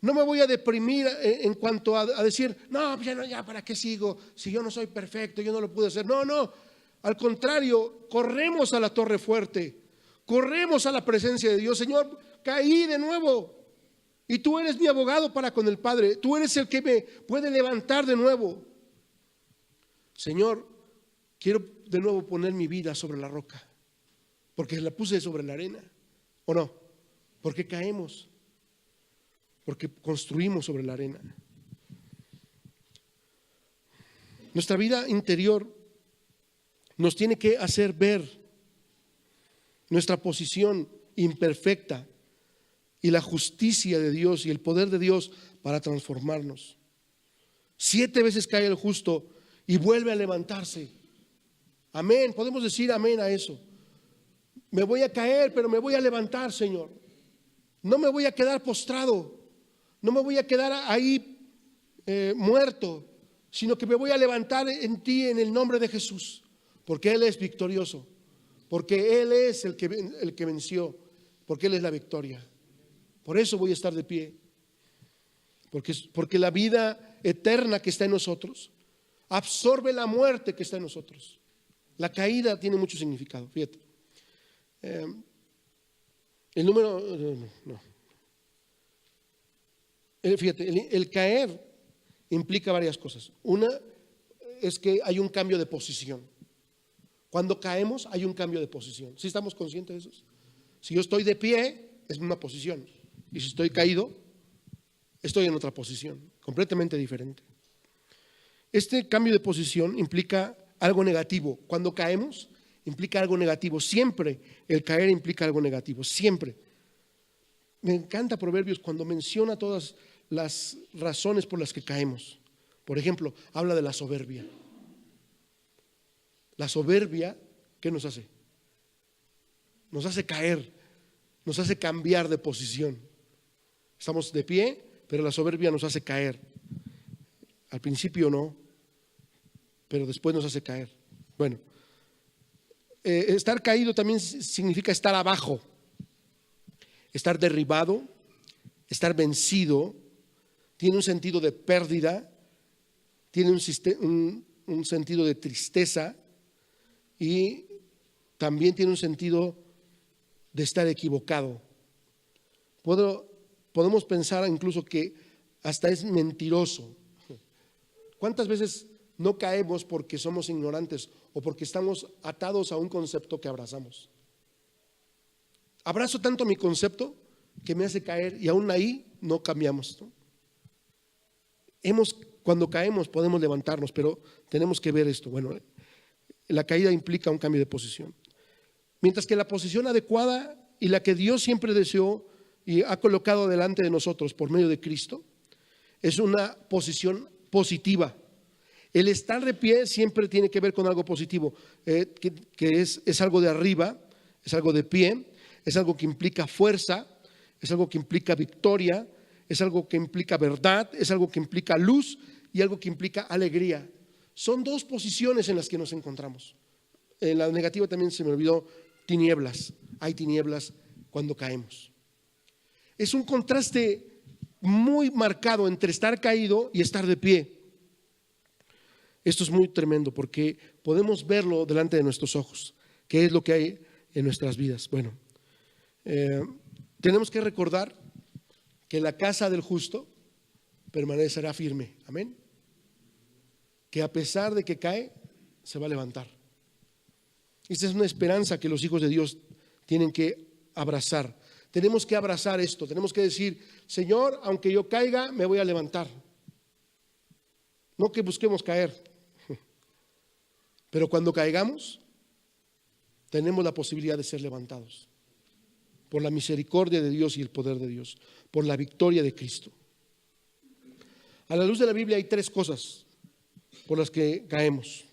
no me voy a deprimir en cuanto a decir, no, ya para qué sigo, si yo no soy perfecto, yo no lo pude hacer. No, al contrario, corremos a la torre fuerte, corremos a la presencia de Dios. Señor, caí de nuevo. Y tú eres mi abogado para con el Padre. Tú eres el que me puede levantar de nuevo. Señor, quiero de nuevo poner mi vida sobre la roca, porque la puse sobre la arena. ¿O no? Porque caemos, porque construimos sobre la arena. Nuestra vida interior nos tiene que hacer ver nuestra posición imperfecta y la justicia de Dios y el poder de Dios para transformarnos. 7 veces cae el justo y vuelve a levantarse. Amén, podemos decir amén a eso. Me voy a caer, pero me voy a levantar, Señor. No me voy a quedar postrado, no me voy a quedar ahí muerto, sino que me voy a levantar en ti en el nombre de Jesús, porque Él es victorioso, porque Él es el que venció, porque Él es la victoria. Por eso voy a estar de pie, porque la vida eterna que está en nosotros absorbe la muerte que está en nosotros. La caída tiene mucho significado, fíjate. El caer implica varias cosas. Una es que hay un cambio de posición. Cuando caemos hay un cambio de posición. ¿Sí estamos conscientes de eso? Si yo estoy de pie, es una posición. Y si estoy caído, estoy en otra posición, completamente diferente. Este cambio de posición implica algo negativo. Cuando caemos, implica algo negativo. Siempre el caer implica algo negativo, siempre. Me encanta Proverbios cuando menciona todas las razones por las que caemos. Por ejemplo, habla de la soberbia. La soberbia, ¿qué nos hace? Nos hace caer, nos hace cambiar de posición. Estamos de pie, pero la soberbia nos hace caer. Al principio no, pero después nos hace caer. Bueno, estar caído también significa estar abajo, estar derribado, estar vencido. Tiene un sentido de pérdida, tiene un sentido de tristeza y también tiene un sentido de estar equivocado. Podemos pensar incluso que hasta es mentiroso. ¿Cuántas veces no caemos porque somos ignorantes o porque estamos atados a un concepto que abrazamos? Abrazo tanto mi concepto que me hace caer y aún ahí no cambiamos, ¿no? Cuando caemos podemos levantarnos, pero tenemos que ver esto. Bueno, la caída implica un cambio de posición. Mientras que la posición adecuada y la que Dios siempre deseó y ha colocado delante de nosotros por medio de Cristo es una posición positiva. El estar de pie siempre tiene que ver con algo positivo, que es algo de arriba, es algo de pie, es algo que implica fuerza, es algo que implica victoria, es algo que implica verdad, es algo que implica luz y algo que implica alegría. Son dos posiciones en las que nos encontramos. En la negativa también se me olvidó tinieblas. Hay tinieblas cuando caemos. Es un contraste muy marcado entre estar caído y estar de pie. Esto es muy tremendo porque podemos verlo delante de nuestros ojos, qué es lo que hay en nuestras vidas. Bueno, tenemos que recordar que la casa del justo permanecerá firme. Amén. Que a pesar de que cae, se va a levantar. Esta es una esperanza que los hijos de Dios tienen que abrazar. Tenemos que abrazar esto. Tenemos que decir: Señor, aunque yo caiga, me voy a levantar. No que busquemos caer, pero cuando caigamos, tenemos la posibilidad de ser levantados por la misericordia de Dios y el poder de Dios, por la victoria de Cristo. A la luz de la Biblia hay tres cosas por las que caemos.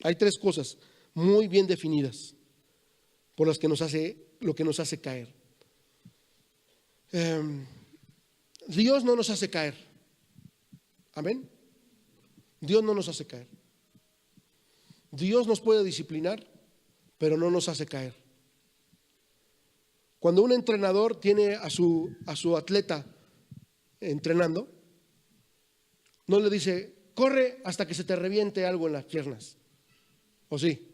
Hay tres cosas muy bien definidas por las que lo que nos hace caer. Dios no nos hace caer. Amén. Dios no nos hace caer. Dios nos puede disciplinar, pero no nos hace caer. Cuando un entrenador tiene a su atleta entrenando, no le dice: corre hasta que se te reviente algo en las piernas. ¿O sí?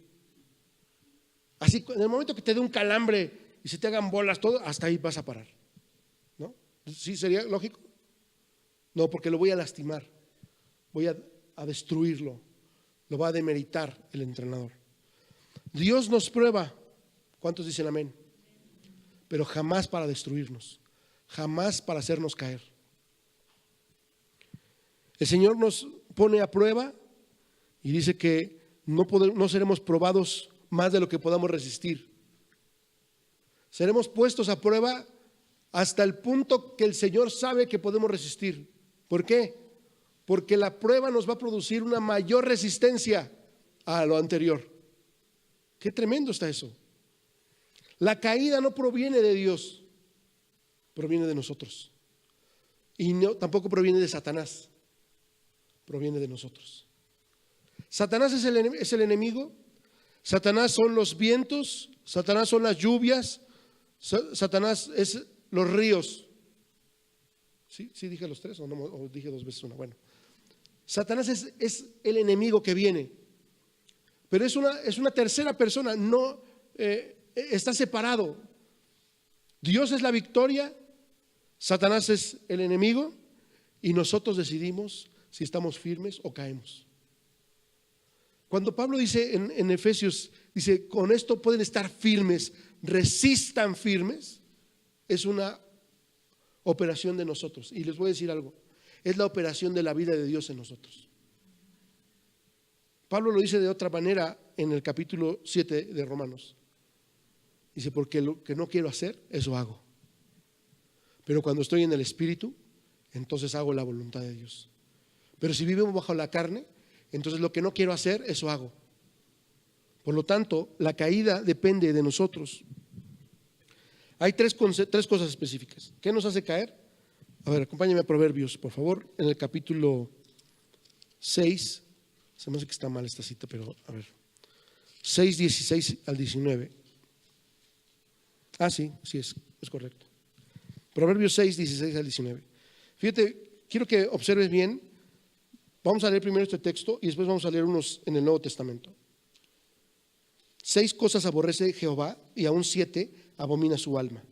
Así, en el momento que te dé un calambre y se te hagan bolas todo, hasta ahí vas a parar, ¿no? ¿Sí sería lógico? No, porque lo voy a lastimar, voy a destruirlo, lo va a demeritar el entrenador. Dios nos prueba, ¿cuántos dicen amén? Pero jamás para destruirnos, jamás para hacernos caer. El Señor nos pone a prueba y dice que no seremos probados más de lo que podamos resistir. Seremos puestos a prueba hasta el punto que el Señor sabe que podemos resistir. ¿Por qué? Porque la prueba nos va a producir una mayor resistencia a lo anterior. Qué tremendo está eso. La caída no proviene de Dios, proviene de nosotros. Y tampoco proviene de Satanás, proviene de nosotros. Satanás es el enemigo. Satanás son los vientos. Satanás son las lluvias. Satanás es los ríos. ¿Sí dije los tres o no? ¿O dije dos veces una? Bueno, Satanás es el enemigo que viene. Pero es una tercera persona. No está separado. Dios es la victoria, Satanás es el enemigo y nosotros decidimos si estamos firmes o caemos. Cuando Pablo dice en Efesios, dice: con esto pueden estar firmes, resistan firmes, es una operación de nosotros. Y les voy a decir algo: es la operación de la vida de Dios en nosotros. Pablo lo dice de otra manera en el capítulo 7 de Romanos. Dice: porque lo que no quiero hacer, eso hago. Pero cuando estoy en el Espíritu, entonces hago la voluntad de Dios. Pero si vivimos bajo la carne, entonces lo que no quiero hacer, eso hago. Por lo tanto, la caída depende de nosotros. Hay tres cosas específicas. ¿Qué nos hace caer? A ver, acompáñame a Proverbios, por favor, en el capítulo 6, se me hace que está mal esta cita, pero a ver, 6, 16 al 19. Sí, es correcto. Proverbios 6, 16 al 19. Fíjate, quiero que observes bien. Vamos a leer primero este texto y después vamos a leer unos en el Nuevo Testamento. 6 cosas aborrece Jehová y aún 7 abomina su alma.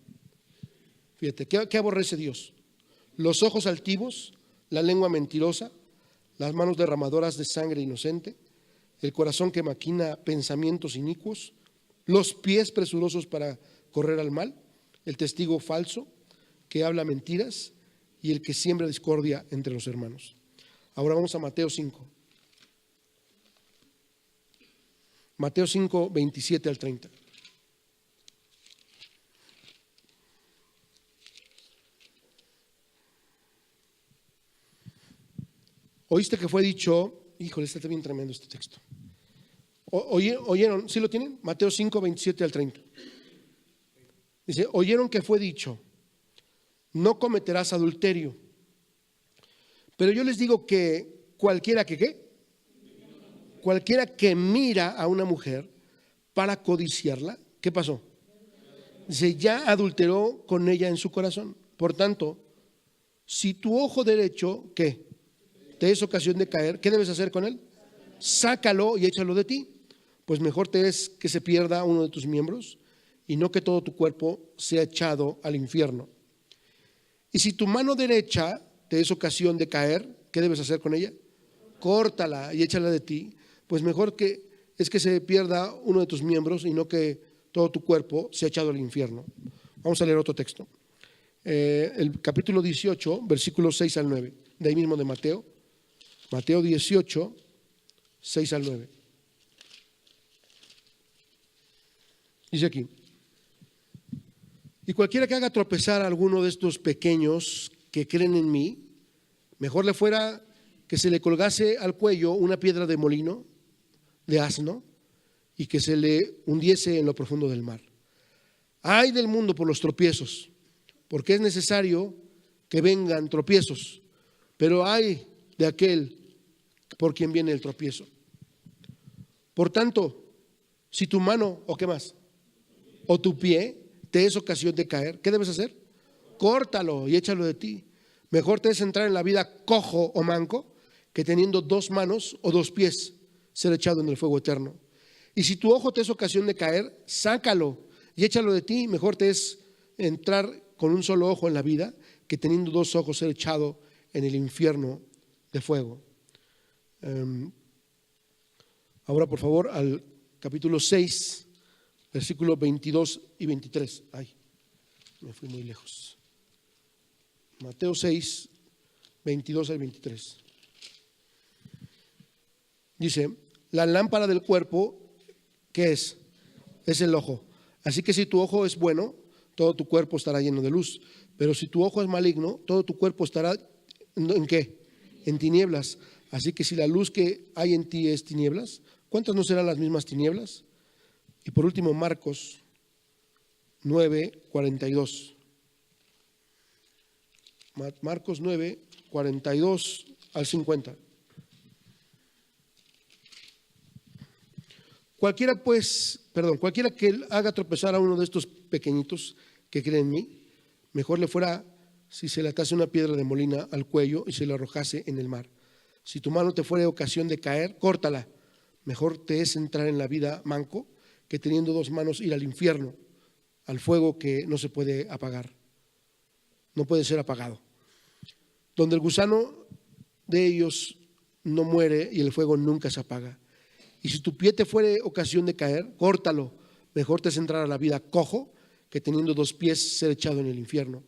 Fíjate, ¿qué aborrece Dios? Los ojos altivos, la lengua mentirosa, las manos derramadoras de sangre inocente, el corazón que maquina pensamientos inicuos, los pies presurosos para correr al mal, el testigo falso que habla mentiras y el que siembra discordia entre los hermanos. Ahora vamos a Mateo 5. Mateo 5, 27 al 30. Oíste que fue dicho, híjole, está bien tremendo este texto. ¿Oyeron? ¿Sí lo tienen? Mateo 5, 27 al 30. Dice, oyeron que fue dicho, no cometerás adulterio. Pero yo les digo que cualquiera que, ¿qué? Cualquiera que mira a una mujer para codiciarla, ¿qué pasó? Dice, ya adulteró con ella en su corazón. Por tanto, si tu ojo derecho, ¿qué? Te es ocasión de caer, ¿qué debes hacer con él? Sácalo y échalo de ti. Pues mejor te es que se pierda uno de tus miembros y no que todo tu cuerpo sea echado al infierno. Y si tu mano derecha te es ocasión de caer, ¿qué debes hacer con ella? Córtala y échala de ti. Pues mejor es que se pierda uno de tus miembros y no que todo tu cuerpo sea echado al infierno. Vamos a leer otro texto. El capítulo 18, versículos 6 al 9. De ahí mismo de Mateo. Mateo 18, 6 al 9. Dice aquí, y cualquiera que haga tropezar a alguno de estos pequeños que creen en mí, mejor le fuera que se le colgase al cuello una piedra de molino, de asno, y que se le hundiese en lo profundo del mar. Ay del mundo por los tropiezos, porque es necesario que vengan tropiezos, pero ay de aquel por quien viene el tropiezo. Por tanto, si tu mano, o qué más, o tu pie te es ocasión de caer, ¿qué debes hacer? Córtalo y échalo de ti. Mejor te es entrar en la vida cojo o manco que teniendo 2 manos o 2 pies ser echado en el fuego eterno. Y si tu ojo te es ocasión de caer, sácalo y échalo de ti. Mejor te es entrar con un solo ojo en la vida que teniendo 2 ojos ser echado en el infierno de fuego. Ahora por favor al capítulo 6, versículos 22 y 23. Ay, me fui muy lejos. Mateo 6, 22 al 23. Dice, la lámpara del cuerpo, ¿qué es? Es el ojo. Así que si tu ojo es bueno, todo tu cuerpo estará lleno de luz. Pero si tu ojo es maligno, todo tu cuerpo estará, ¿en qué? En tinieblas. Así que si la luz que hay en ti es tinieblas, ¿cuántas no serán las mismas tinieblas? Y por último, Marcos 9, 42. Marcos 9, 42 al 50. Cualquiera que haga tropezar a uno de estos pequeñitos que creen en mí, mejor le fuera si se le atase una piedra de molina al cuello y se le arrojase en el mar. Si tu mano te fuere ocasión de caer, córtala. Mejor te es entrar en la vida manco que teniendo 2 manos ir al infierno, al fuego que no se puede apagar, no puede ser apagado, donde el gusano de ellos no muere y el fuego nunca se apaga. Y si tu pie te fuere ocasión de caer, córtalo. Mejor te es entrar a la vida cojo que teniendo 2 pies ser echado en el infierno,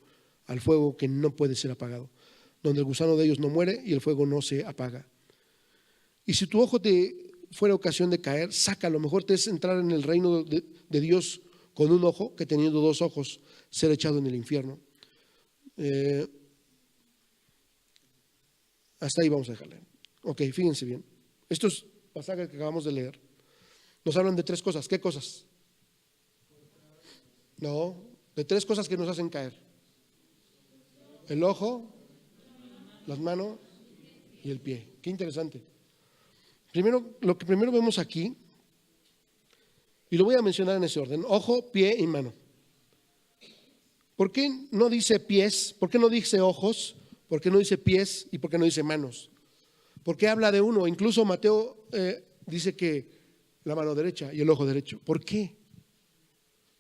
al fuego que no puede ser apagado, donde el gusano de ellos no muere y el fuego no se apaga. Y si tu ojo te fuera ocasión de caer, sácalo. Mejor te es entrar en el reino de Dios con un ojo que teniendo 2 ojos ser echado en el infierno. Hasta ahí vamos a dejarle. Ok, fíjense bien. Estos pasajes que acabamos de leer nos hablan de 3 cosas. ¿Qué cosas? No, de 3 cosas que nos hacen caer: el ojo, las manos y el pie. Qué interesante. Lo que primero vemos aquí, y lo voy a mencionar en ese orden: ojo, pie y mano. ¿Por qué no dice pies? ¿Por qué no dice ojos? ¿Por qué no dice pies? ¿Y por qué no dice manos? ¿Por qué habla de uno? Incluso Mateo dice que la mano derecha y el ojo derecho. ¿Por qué?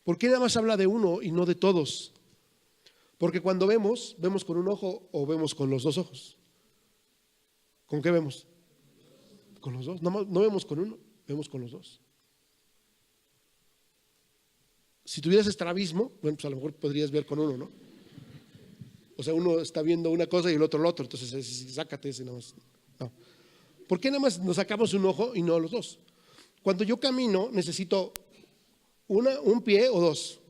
¿Por qué nada más habla de uno y no de todos? Porque cuando vemos con un ojo o vemos con los dos ojos. ¿Con qué vemos? Con los dos. No vemos con uno, vemos con los dos. Si tuvieras estrabismo, bueno, pues a lo mejor podrías ver con uno, ¿no? O sea, uno está viendo una cosa y el otro lo otro, entonces sácate ese nada más. No. ¿Por qué nada más nos sacamos un ojo y no los dos? Cuando yo camino necesito un pie o dos.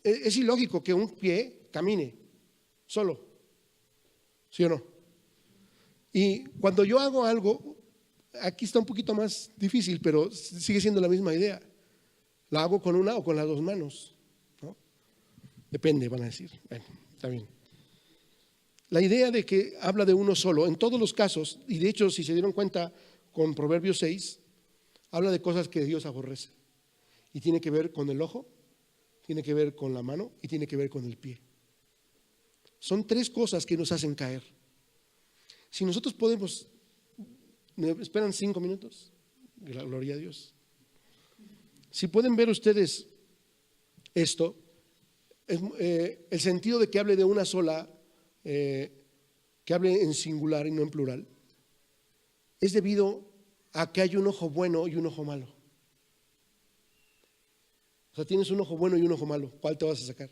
Es ilógico que un pie camine solo, ¿sí o no? Y cuando yo hago algo, aquí está un poquito más difícil, pero sigue siendo la misma idea. La hago con una o con las dos manos, ¿no? Depende, van a decir. Bueno, está bien. La idea de que habla de uno solo, en todos los casos, y de hecho si se dieron cuenta con Proverbios 6, habla de cosas que Dios aborrece. Y tiene que ver con el ojo, tiene que ver con la mano y tiene que ver con el pie. Son tres cosas que nos hacen caer. Si nosotros podemos, ¿me esperan 5 minutos? Gloria a Dios. Si pueden ver ustedes esto, el sentido de que hable de una sola, que hable en singular y no en plural, es debido a que hay un ojo bueno y un ojo malo. O sea, tienes un ojo bueno y un ojo malo. ¿Cuál te vas a sacar?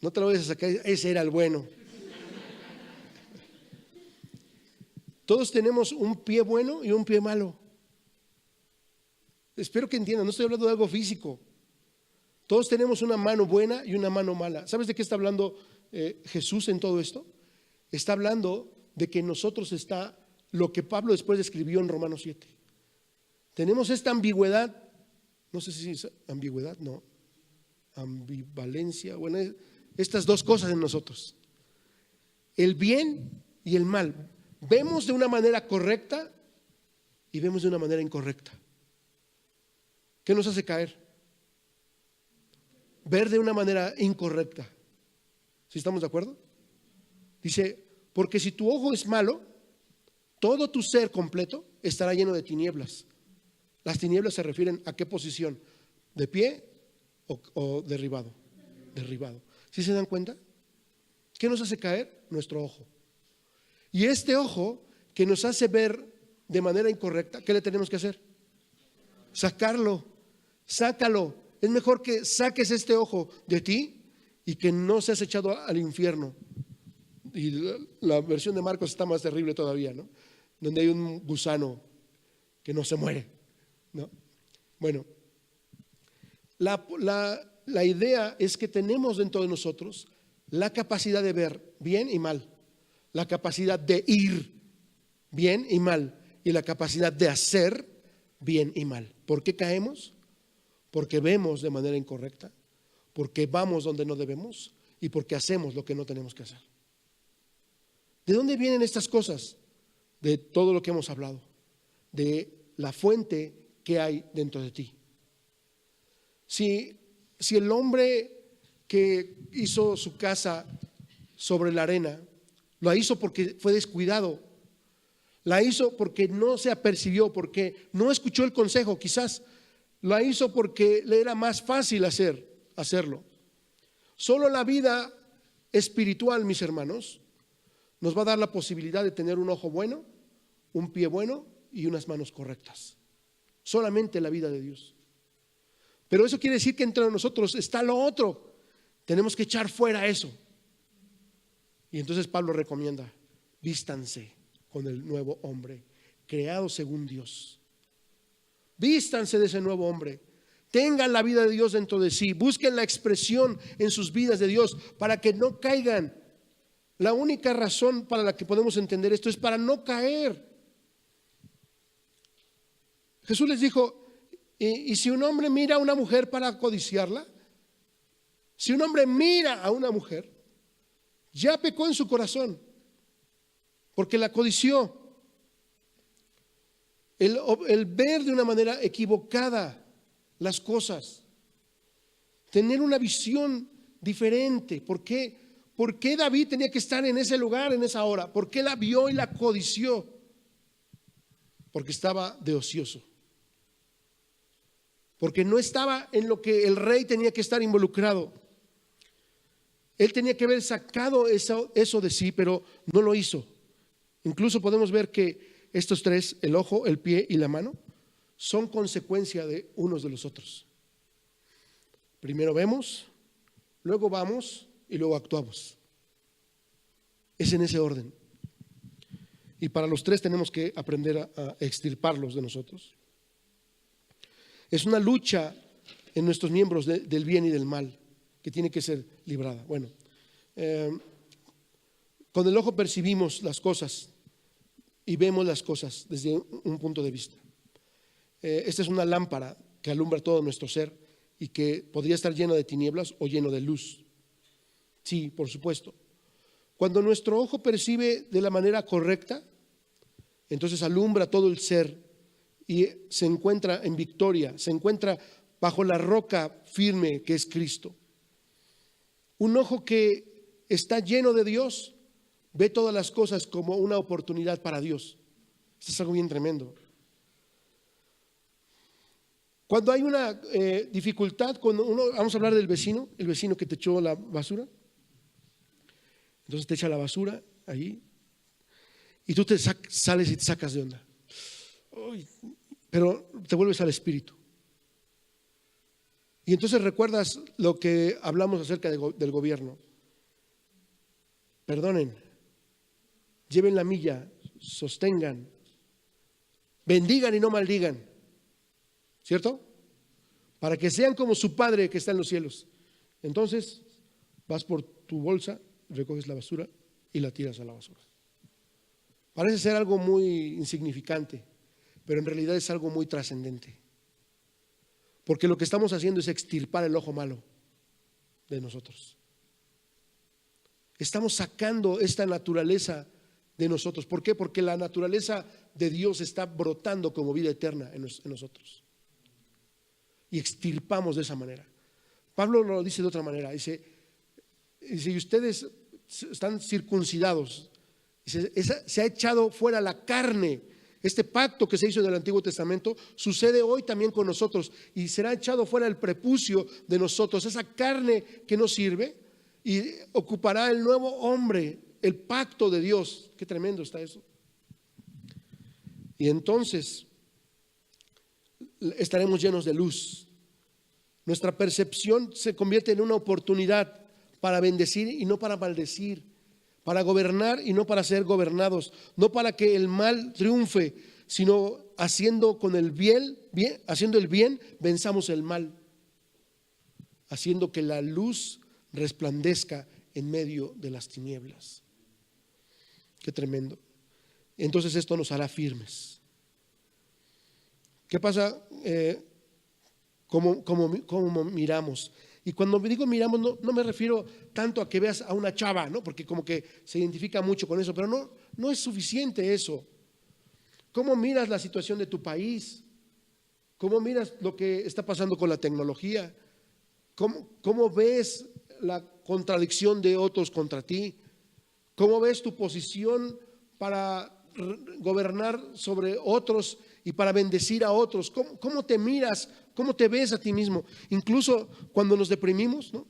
No te lo vayas a sacar, ese era el bueno. Todos tenemos un pie bueno y un pie malo. Espero que entiendan, no estoy hablando de algo físico. Todos tenemos una mano buena y una mano mala. ¿Sabes de qué está hablando Jesús en todo esto? Está hablando de que en nosotros está lo que Pablo después escribió en Romanos 7. Tenemos esta ambigüedad, no sé si es ambigüedad, no, ambivalencia, bueno, estas dos cosas en nosotros. El bien y el mal. Vemos de una manera correcta y vemos de una manera incorrecta. ¿Qué nos hace caer? Ver de una manera incorrecta. ¿Sí estamos de acuerdo? Dice, porque si tu ojo es malo, todo tu ser completo estará lleno de tinieblas. Las tinieblas se refieren a qué posición, de pie o derribado. Derribado. ¿Sí se dan cuenta? ¿Qué nos hace caer? Nuestro ojo. Y este ojo que nos hace ver de manera incorrecta, ¿qué le tenemos que hacer? Sacarlo, sácalo. Es mejor que saques este ojo de ti y que no seas echado al infierno. Y la versión de Marcos está más terrible todavía, ¿no? Donde hay un gusano que no se muere, ¿no? Bueno, la idea es que tenemos dentro de nosotros la capacidad de ver bien y mal, la capacidad de ir bien y mal y la capacidad de hacer bien y mal. ¿Por qué caemos? Porque vemos de manera incorrecta, porque vamos donde no debemos y porque hacemos lo que no tenemos que hacer. ¿De dónde vienen estas cosas? De todo lo que hemos hablado, de la fuente que hay dentro de ti. Si el hombre que hizo su casa sobre la arena, la hizo porque fue descuidado, la hizo porque no se apercibió, porque no escuchó el consejo, quizás la hizo porque le era más fácil hacerlo. Solo la vida espiritual, mis hermanos, nos va a dar la posibilidad de tener un ojo bueno, un pie bueno y unas manos correctas. Solamente la vida de Dios. Pero eso quiere decir que entre nosotros está lo otro. Tenemos que echar fuera eso. Y entonces Pablo recomienda, vístanse con el nuevo hombre, creado según Dios. Vístanse de ese nuevo hombre. Tengan la vida de Dios dentro de sí. Busquen la expresión en sus vidas de Dios para que no caigan. La única razón para la que podemos entender esto es para no caer. Jesús les dijo, ¿y si un hombre mira a una mujer para codiciarla? Si un hombre mira a una mujer, ya pecó en su corazón. porque la codició. El ver de una manera equivocada las cosas, tener una visión diferente. ¿Por qué David tenía que estar en ese lugar, en esa hora? ¿Por qué la vio y la codició? Porque estaba de ocioso, porque no estaba en lo que el rey tenía que estar involucrado. Él tenía que haber sacado eso de sí, pero no lo hizo. Incluso podemos ver que estos tres, el ojo, el pie y la mano, son consecuencia de unos de los otros. Primero vemos, luego vamos y luego actuamos. Es en ese orden. Y para los tres tenemos que aprender a extirparlos de nosotros. Es una lucha en nuestros miembros del bien y del mal que tiene que ser librada. Bueno, con el ojo percibimos las cosas y vemos las cosas desde un punto de vista. Esta es una lámpara que alumbra todo nuestro ser y que podría estar lleno de tinieblas o lleno de luz. Sí, por supuesto. Cuando nuestro ojo percibe de la manera correcta, entonces alumbra todo el ser y se encuentra en victoria, se encuentra bajo la roca firme que es Cristo. Un ojo que está lleno de Dios ve todas las cosas como una oportunidad para Dios. Esto es algo bien tremendo. Cuando hay una dificultad, vamos a hablar del vecino, el vecino que te echó la basura. Entonces te echa la basura allí y tú sales y te sacas de onda. Pero te vuelves al espíritu. Y entonces recuerdas lo que hablamos acerca del gobierno. Perdonen, lleven la milla, sostengan, bendigan y no maldigan. ¿Cierto? Para que sean como su Padre que está en los cielos. Entonces vas por tu bolsa, recoges la basura y la tiras a la basura. Parece ser algo muy insignificante, pero en realidad es algo muy trascendente. Porque lo que estamos haciendo es extirpar el ojo malo de nosotros. Estamos sacando esta naturaleza de nosotros. ¿Por qué? Porque la naturaleza de Dios está brotando como vida eterna en nosotros. Y extirpamos de esa manera. Pablo lo dice de otra manera. Dice, y ustedes están circuncidados. Dice, se ha echado fuera la carne. Este pacto que se hizo en el Antiguo Testamento sucede hoy también con nosotros. Y será echado fuera el prepucio de nosotros. Esa carne que no sirve. Y ocupará el nuevo hombre, el pacto de Dios. Qué tremendo está eso. Y entonces estaremos llenos de luz. Nuestra percepción se convierte en una oportunidad para bendecir y no para maldecir, para gobernar y no para ser gobernados, no para que el mal triunfe, sino haciendo el bien, venzamos el mal, haciendo que la luz resplandezca en medio de las tinieblas. Qué tremendo. Entonces esto nos hará firmes. ¿Qué pasa? ¿Cómo miramos? Y cuando me digo miramos, no me refiero tanto a que veas a una chava, ¿no? Porque como que se identifica mucho con eso, pero no es suficiente eso. ¿Cómo miras la situación de tu país? ¿Cómo miras lo que está pasando con la tecnología? ¿Cómo ves la contradicción de otros contra ti? ¿Cómo ves tu posición para gobernar sobre otros y para bendecir a otros? ¿Cómo te miras? ¿Cómo te ves a ti mismo? Incluso cuando nos deprimimos, ¿no?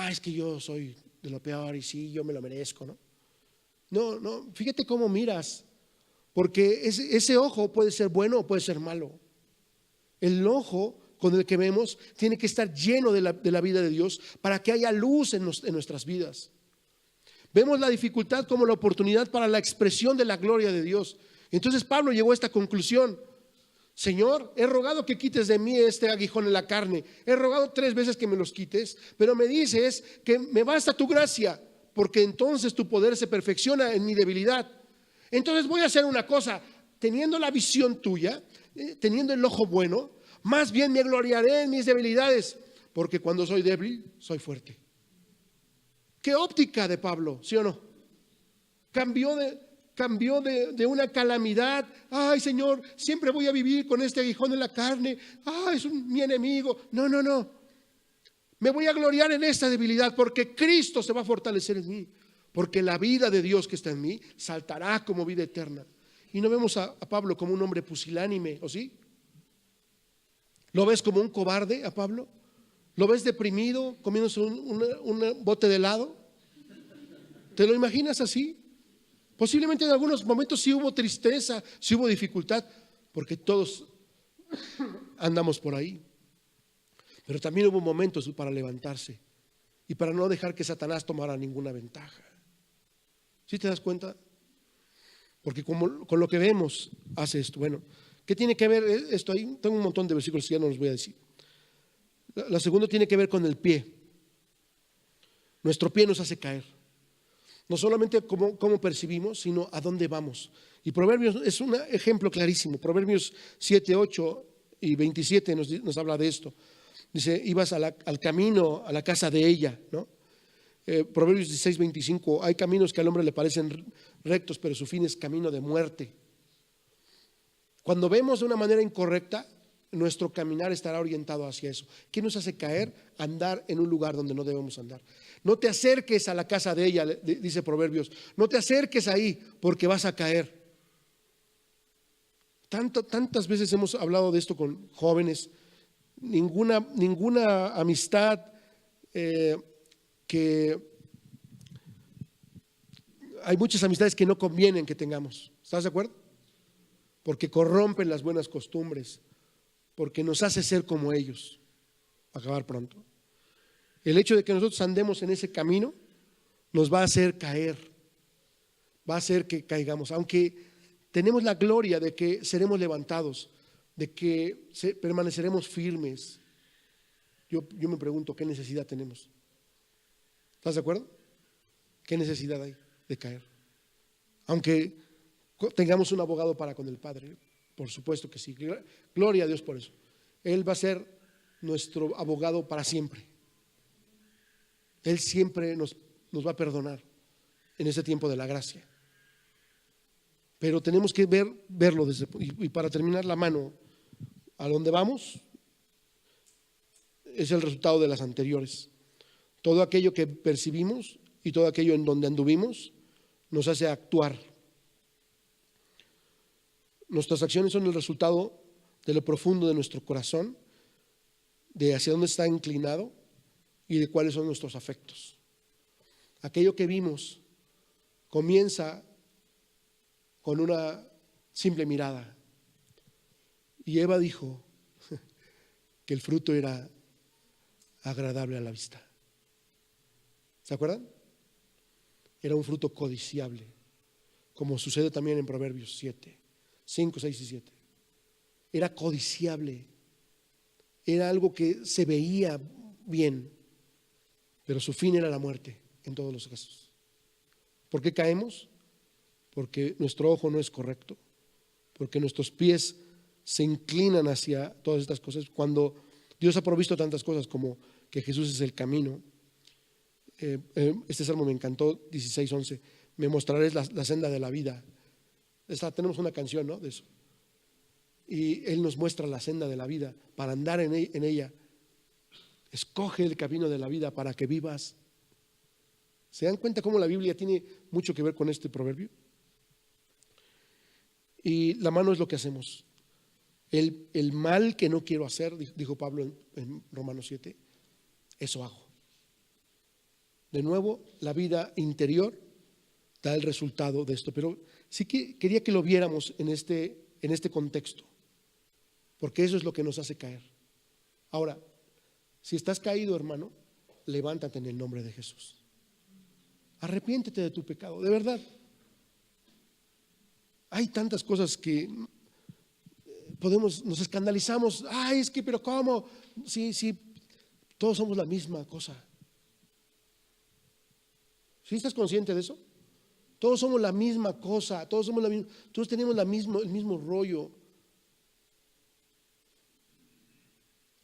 Es que yo soy de lo peor y sí, yo me lo merezco, ¿no? No, fíjate cómo miras, porque ese ojo puede ser bueno o puede ser malo. El ojo con el que vemos tiene que estar lleno de la vida de Dios para que haya luz en nuestras vidas. Vemos la dificultad como la oportunidad para la expresión de la gloria de Dios. Entonces Pablo llegó a esta conclusión: Señor, he rogado que quites de mí este aguijón en la carne. He rogado 3 veces que me los quites, pero me dices que me basta tu gracia, porque entonces tu poder se perfecciona en mi debilidad. Entonces voy a hacer una cosa, teniendo la visión tuya, teniendo el ojo bueno, más bien me gloriaré en mis debilidades, porque cuando soy débil, soy fuerte. ¿Qué óptica de Pablo? ¿Sí o no? cambió de una calamidad. Ay, Señor, siempre voy a vivir con este aguijón en la carne. Ay, es mi enemigo. No, no, no. Me voy a gloriar en esta debilidad porque Cristo se va a fortalecer en mí. Porque la vida de Dios que está en mí saltará como vida eterna. Y no vemos a Pablo como un hombre pusilánime, ¿o sí? ¿Lo ves como un cobarde a Pablo? ¿Lo ves deprimido comiéndose un bote de helado? ¿Te lo imaginas así? Posiblemente en algunos momentos sí hubo tristeza, sí hubo dificultad, porque todos andamos por ahí. Pero también hubo momentos para levantarse y para no dejar que Satanás tomara ninguna ventaja. ¿Sí te das cuenta? Porque con lo que vemos hace esto. Bueno, ¿qué tiene que ver esto ahí? Tengo un montón de versículos que ya no los voy a decir. La segunda tiene que ver con el pie. Nuestro pie nos hace caer. No solamente cómo percibimos, sino a dónde vamos. Y Proverbios es un ejemplo clarísimo. Proverbios 7, 8 y 27 nos habla de esto. Dice, ibas al camino, a la casa de ella, ¿no? Proverbios 16, 25, hay caminos que al hombre le parecen rectos, pero su fin es camino de muerte. Cuando vemos de una manera incorrecta, nuestro caminar estará orientado hacia eso. ¿Qué nos hace caer? Andar en un lugar donde no debemos andar. No te acerques a la casa de ella, dice Proverbios. No te acerques ahí porque vas a caer. Tantas veces hemos hablado de esto con jóvenes. Ninguna amistad que hay muchas amistades que no convienen que tengamos. ¿Estás de acuerdo? Porque corrompen las buenas costumbres, porque nos hace ser como ellos, acabar pronto. El hecho de que nosotros andemos en ese camino nos va a hacer caer, va a hacer que caigamos, aunque tenemos la gloria de que seremos levantados, de que permaneceremos firmes. Yo me pregunto, ¿qué necesidad tenemos? ¿Estás de acuerdo? ¿Qué necesidad hay de caer? Aunque tengamos un abogado para con el Padre, por supuesto que sí. Gloria a Dios por eso. Él va a ser nuestro abogado para siempre. Él siempre nos va a perdonar en ese tiempo de la gracia. Pero tenemos que verlo y para terminar la mano, a dónde vamos es el resultado de las anteriores. Todo aquello que percibimos y todo aquello en donde anduvimos nos hace actuar. Nuestras acciones son el resultado de lo profundo de nuestro corazón, de hacia dónde está inclinado y de cuáles son nuestros afectos. Aquello que vimos comienza con una simple mirada. Y Eva dijo que el fruto era agradable a la vista. ¿Se acuerdan? Era un fruto codiciable, como sucede también en Proverbios 7, 5, 6 y 7. Era codiciable, era algo que se veía bien, pero su fin era la muerte en todos los casos. ¿Por qué caemos? Porque nuestro ojo no es correcto, porque nuestros pies se inclinan hacia todas estas cosas. Cuando Dios ha provisto tantas cosas como que Jesús es el camino. Este salmo me encantó, 16:11. Me mostrarás la senda de la vida. Tenemos una canción, ¿no?, de eso. Y Él nos muestra la senda de la vida para andar en ella. Escoge el camino de la vida para que vivas. ¿Se dan cuenta cómo la Biblia tiene mucho que ver con este proverbio? Y la mano es lo que hacemos. El mal que no quiero hacer, dijo Pablo en Romanos 7, eso hago. De nuevo, la vida interior da el resultado de esto. Pero sí que quería que lo viéramos en este contexto, porque eso es lo que nos hace caer. Ahora, si estás caído, hermano, levántate en el nombre de Jesús. Arrepiéntete de tu pecado, de verdad. Hay tantas cosas que nos escandalizamos. Ay, es que, pero ¿cómo? Sí, todos somos la misma cosa. ¿Sí estás consciente de eso? Todos somos la misma cosa, todos tenemos el mismo rollo.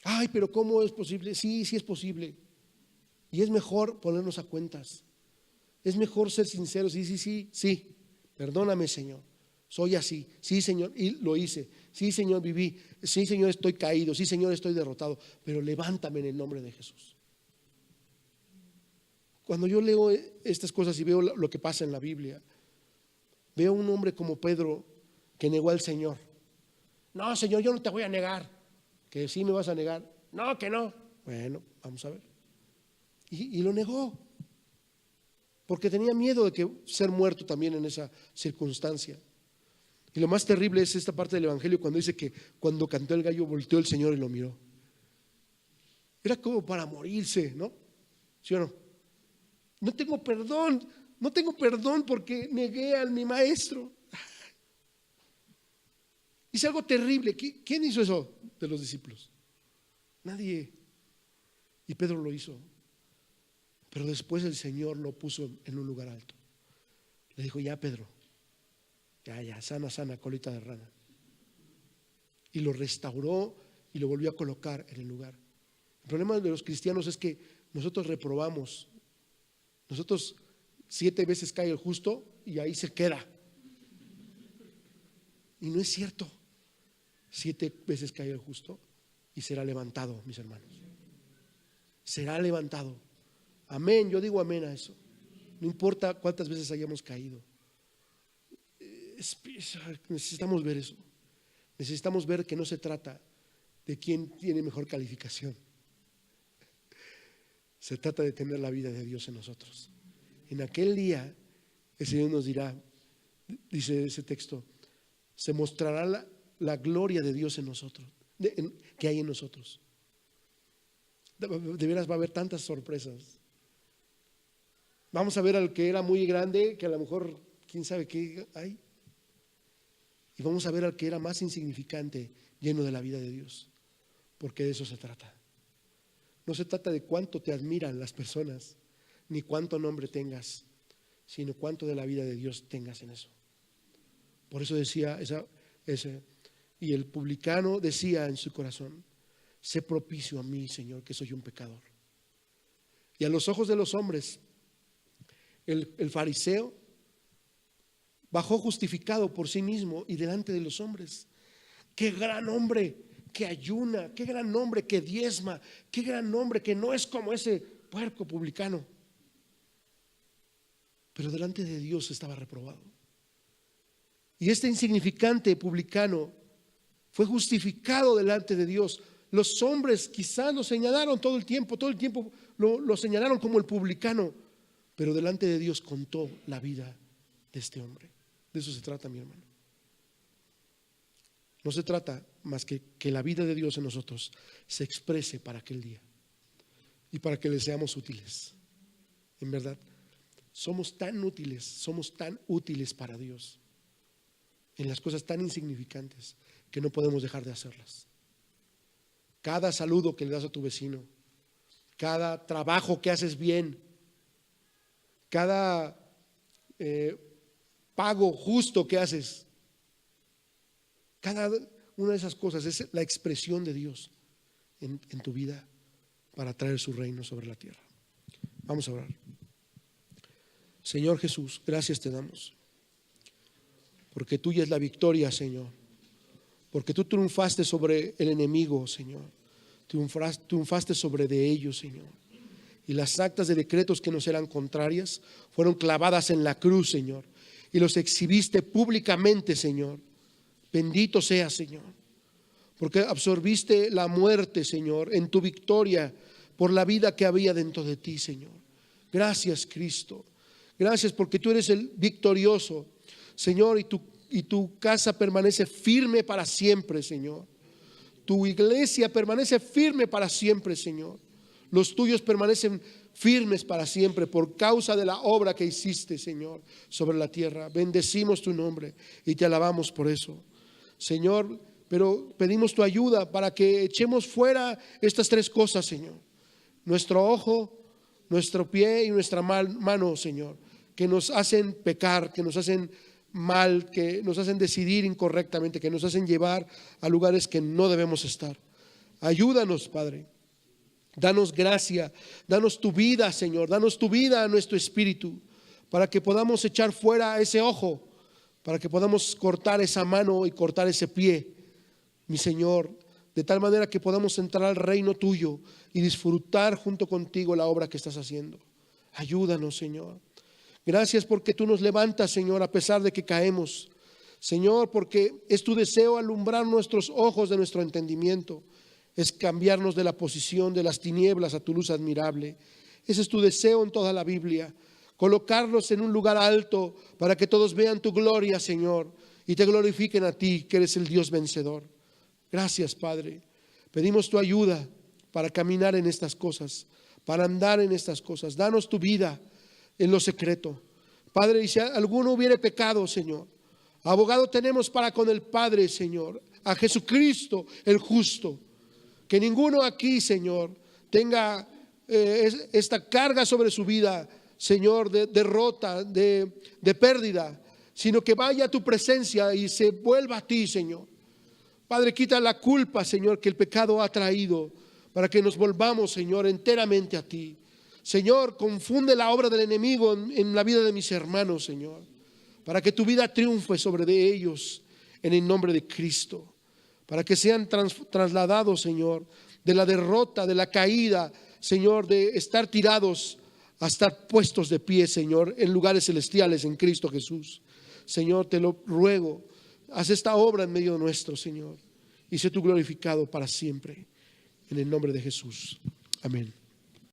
Ay, pero ¿cómo es posible? Sí es posible. Y es mejor ponernos a cuentas. Es mejor ser sinceros y sí, perdóname, Señor, soy así, sí, Señor, y lo hice, sí, Señor, viví, sí, Señor, estoy caído, sí, Señor, estoy derrotado, pero levántame en el nombre de Jesús. Cuando yo leo estas cosas y veo lo que pasa en la Biblia, veo un hombre como Pedro que negó al Señor. No, Señor, yo no te voy a negar. Que sí me vas a negar. No, que no. Bueno, vamos a ver. Y lo negó, porque tenía miedo de que ser muerto también en esa circunstancia. Y lo más terrible es esta parte del Evangelio cuando dice que cuando cantó el gallo volteó el Señor y lo miró. Era como para morirse, ¿no? ¿Sí o no? No tengo perdón porque negué a mi maestro. Hice algo terrible. ¿Quién hizo eso de los discípulos? Nadie. Y Pedro lo hizo. Pero después el Señor lo puso en un lugar alto. Le dijo, ya Pedro, ya, sana, colita de rana. Y lo restauró y lo volvió a colocar en el lugar. El problema de los cristianos es que nosotros reprobamos. Nosotros 7 veces cae el justo y ahí se queda. Y no es cierto. 7 veces cae el justo y será levantado, mis hermanos. Será levantado. Amén, yo digo amén a eso. No importa cuántas veces hayamos caído. Necesitamos ver eso. Necesitamos ver que no se trata de quién tiene mejor calificación. Se trata de tener la vida de Dios en nosotros. En aquel día el Señor nos dirá, dice ese texto, se mostrará la gloria de Dios en nosotros, que hay en nosotros. De veras va a haber tantas sorpresas. Vamos a ver al que era muy grande, que a lo mejor quién sabe qué hay. Y vamos a ver al que era más insignificante, lleno de la vida de Dios. Porque de eso se trata. No se trata de cuánto te admiran las personas, ni cuánto nombre tengas, sino cuánto de la vida de Dios tengas en eso. Por eso decía y el publicano decía en su corazón, sé propicio a mí, Señor, que soy un pecador. Y a los ojos de los hombres, el fariseo bajó justificado por sí mismo y delante de los hombres. Qué gran hombre que ayuna, qué gran hombre que diezma, qué gran hombre que no es como ese puerco publicano. Pero delante de Dios estaba reprobado. Y este insignificante publicano fue justificado delante de Dios. Los hombres quizás lo señalaron todo el tiempo lo señalaron como el publicano, pero delante de Dios contó la vida de este hombre. De eso se trata, mi hermano. No se trata más que la vida de Dios en nosotros se exprese para aquel día y para que le seamos útiles. En verdad, somos tan útiles para Dios en las cosas tan insignificantes que no podemos dejar de hacerlas. Cada saludo que le das a tu vecino, cada trabajo que haces bien, cada pago justo que haces, cada una de esas cosas es la expresión de Dios en tu vida para traer su reino sobre la tierra. Vamos a orar. Señor Jesús, gracias te damos, porque tuya es la victoria, Señor, porque tú triunfaste sobre el enemigo, Señor, triunfaste sobre de ellos, Señor, y las actas de decretos que nos eran contrarias fueron clavadas en la cruz, Señor, y los exhibiste públicamente, Señor. Bendito sea, Señor, porque absorbiste la muerte, Señor, en tu victoria por la vida que había dentro de ti, Señor. Gracias, Cristo. Gracias porque tú eres el victorioso, Señor, y tu casa permanece firme para siempre, Señor. Tu iglesia permanece firme para siempre, Señor. Los tuyos permanecen firmes para siempre por causa de la obra que hiciste, Señor, sobre la tierra. Bendecimos tu nombre y te alabamos por eso, Señor, pero pedimos tu ayuda para que echemos fuera estas 3 cosas, Señor. Nuestro ojo, nuestro pie y nuestra mano, Señor, que nos hacen pecar, que nos hacen mal, que nos hacen decidir incorrectamente, que nos hacen llevar a lugares que no debemos estar. Ayúdanos, Padre. Danos gracia, danos tu vida, Señor, danos tu vida a nuestro espíritu, para que podamos echar fuera ese ojo, para que podamos cortar esa mano y cortar ese pie, mi Señor, de tal manera que podamos entrar al reino tuyo y disfrutar junto contigo la obra que estás haciendo. Ayúdanos, Señor. Gracias porque tú nos levantas, Señor, a pesar de que caemos. Señor, porque es tu deseo alumbrar nuestros ojos de nuestro entendimiento, es cambiarnos de la posición de las tinieblas a tu luz admirable. Ese es tu deseo en toda la Biblia, colocarnos en un lugar alto para que todos vean tu gloria, Señor, y te glorifiquen a ti, que eres el Dios vencedor. Gracias, Padre. Pedimos tu ayuda para caminar en estas cosas, para andar en estas cosas. Danos tu vida en lo secreto. Padre, y si alguno hubiere pecado, Señor, abogado tenemos para con el Padre, Señor, a Jesucristo el justo. Que ninguno aquí, Señor, tenga esta carga sobre su vida, Señor, de derrota, de pérdida, sino que vaya a tu presencia y se vuelva a ti, Señor. Padre, quita la culpa, Señor, que el pecado ha traído, para que nos volvamos, Señor, enteramente a ti. Señor, confunde la obra del enemigo en la vida de mis hermanos, Señor, para que tu vida triunfe sobre de ellos en el nombre de Cristo, para que sean trasladados, Señor, de la derrota, de la caída, Señor, de estar tirados a estar puestos de pie, Señor, en lugares celestiales en Cristo Jesús. Señor, te lo ruego, haz esta obra en medio nuestro, Señor, y sé tú glorificado para siempre, en el nombre de Jesús. Amén.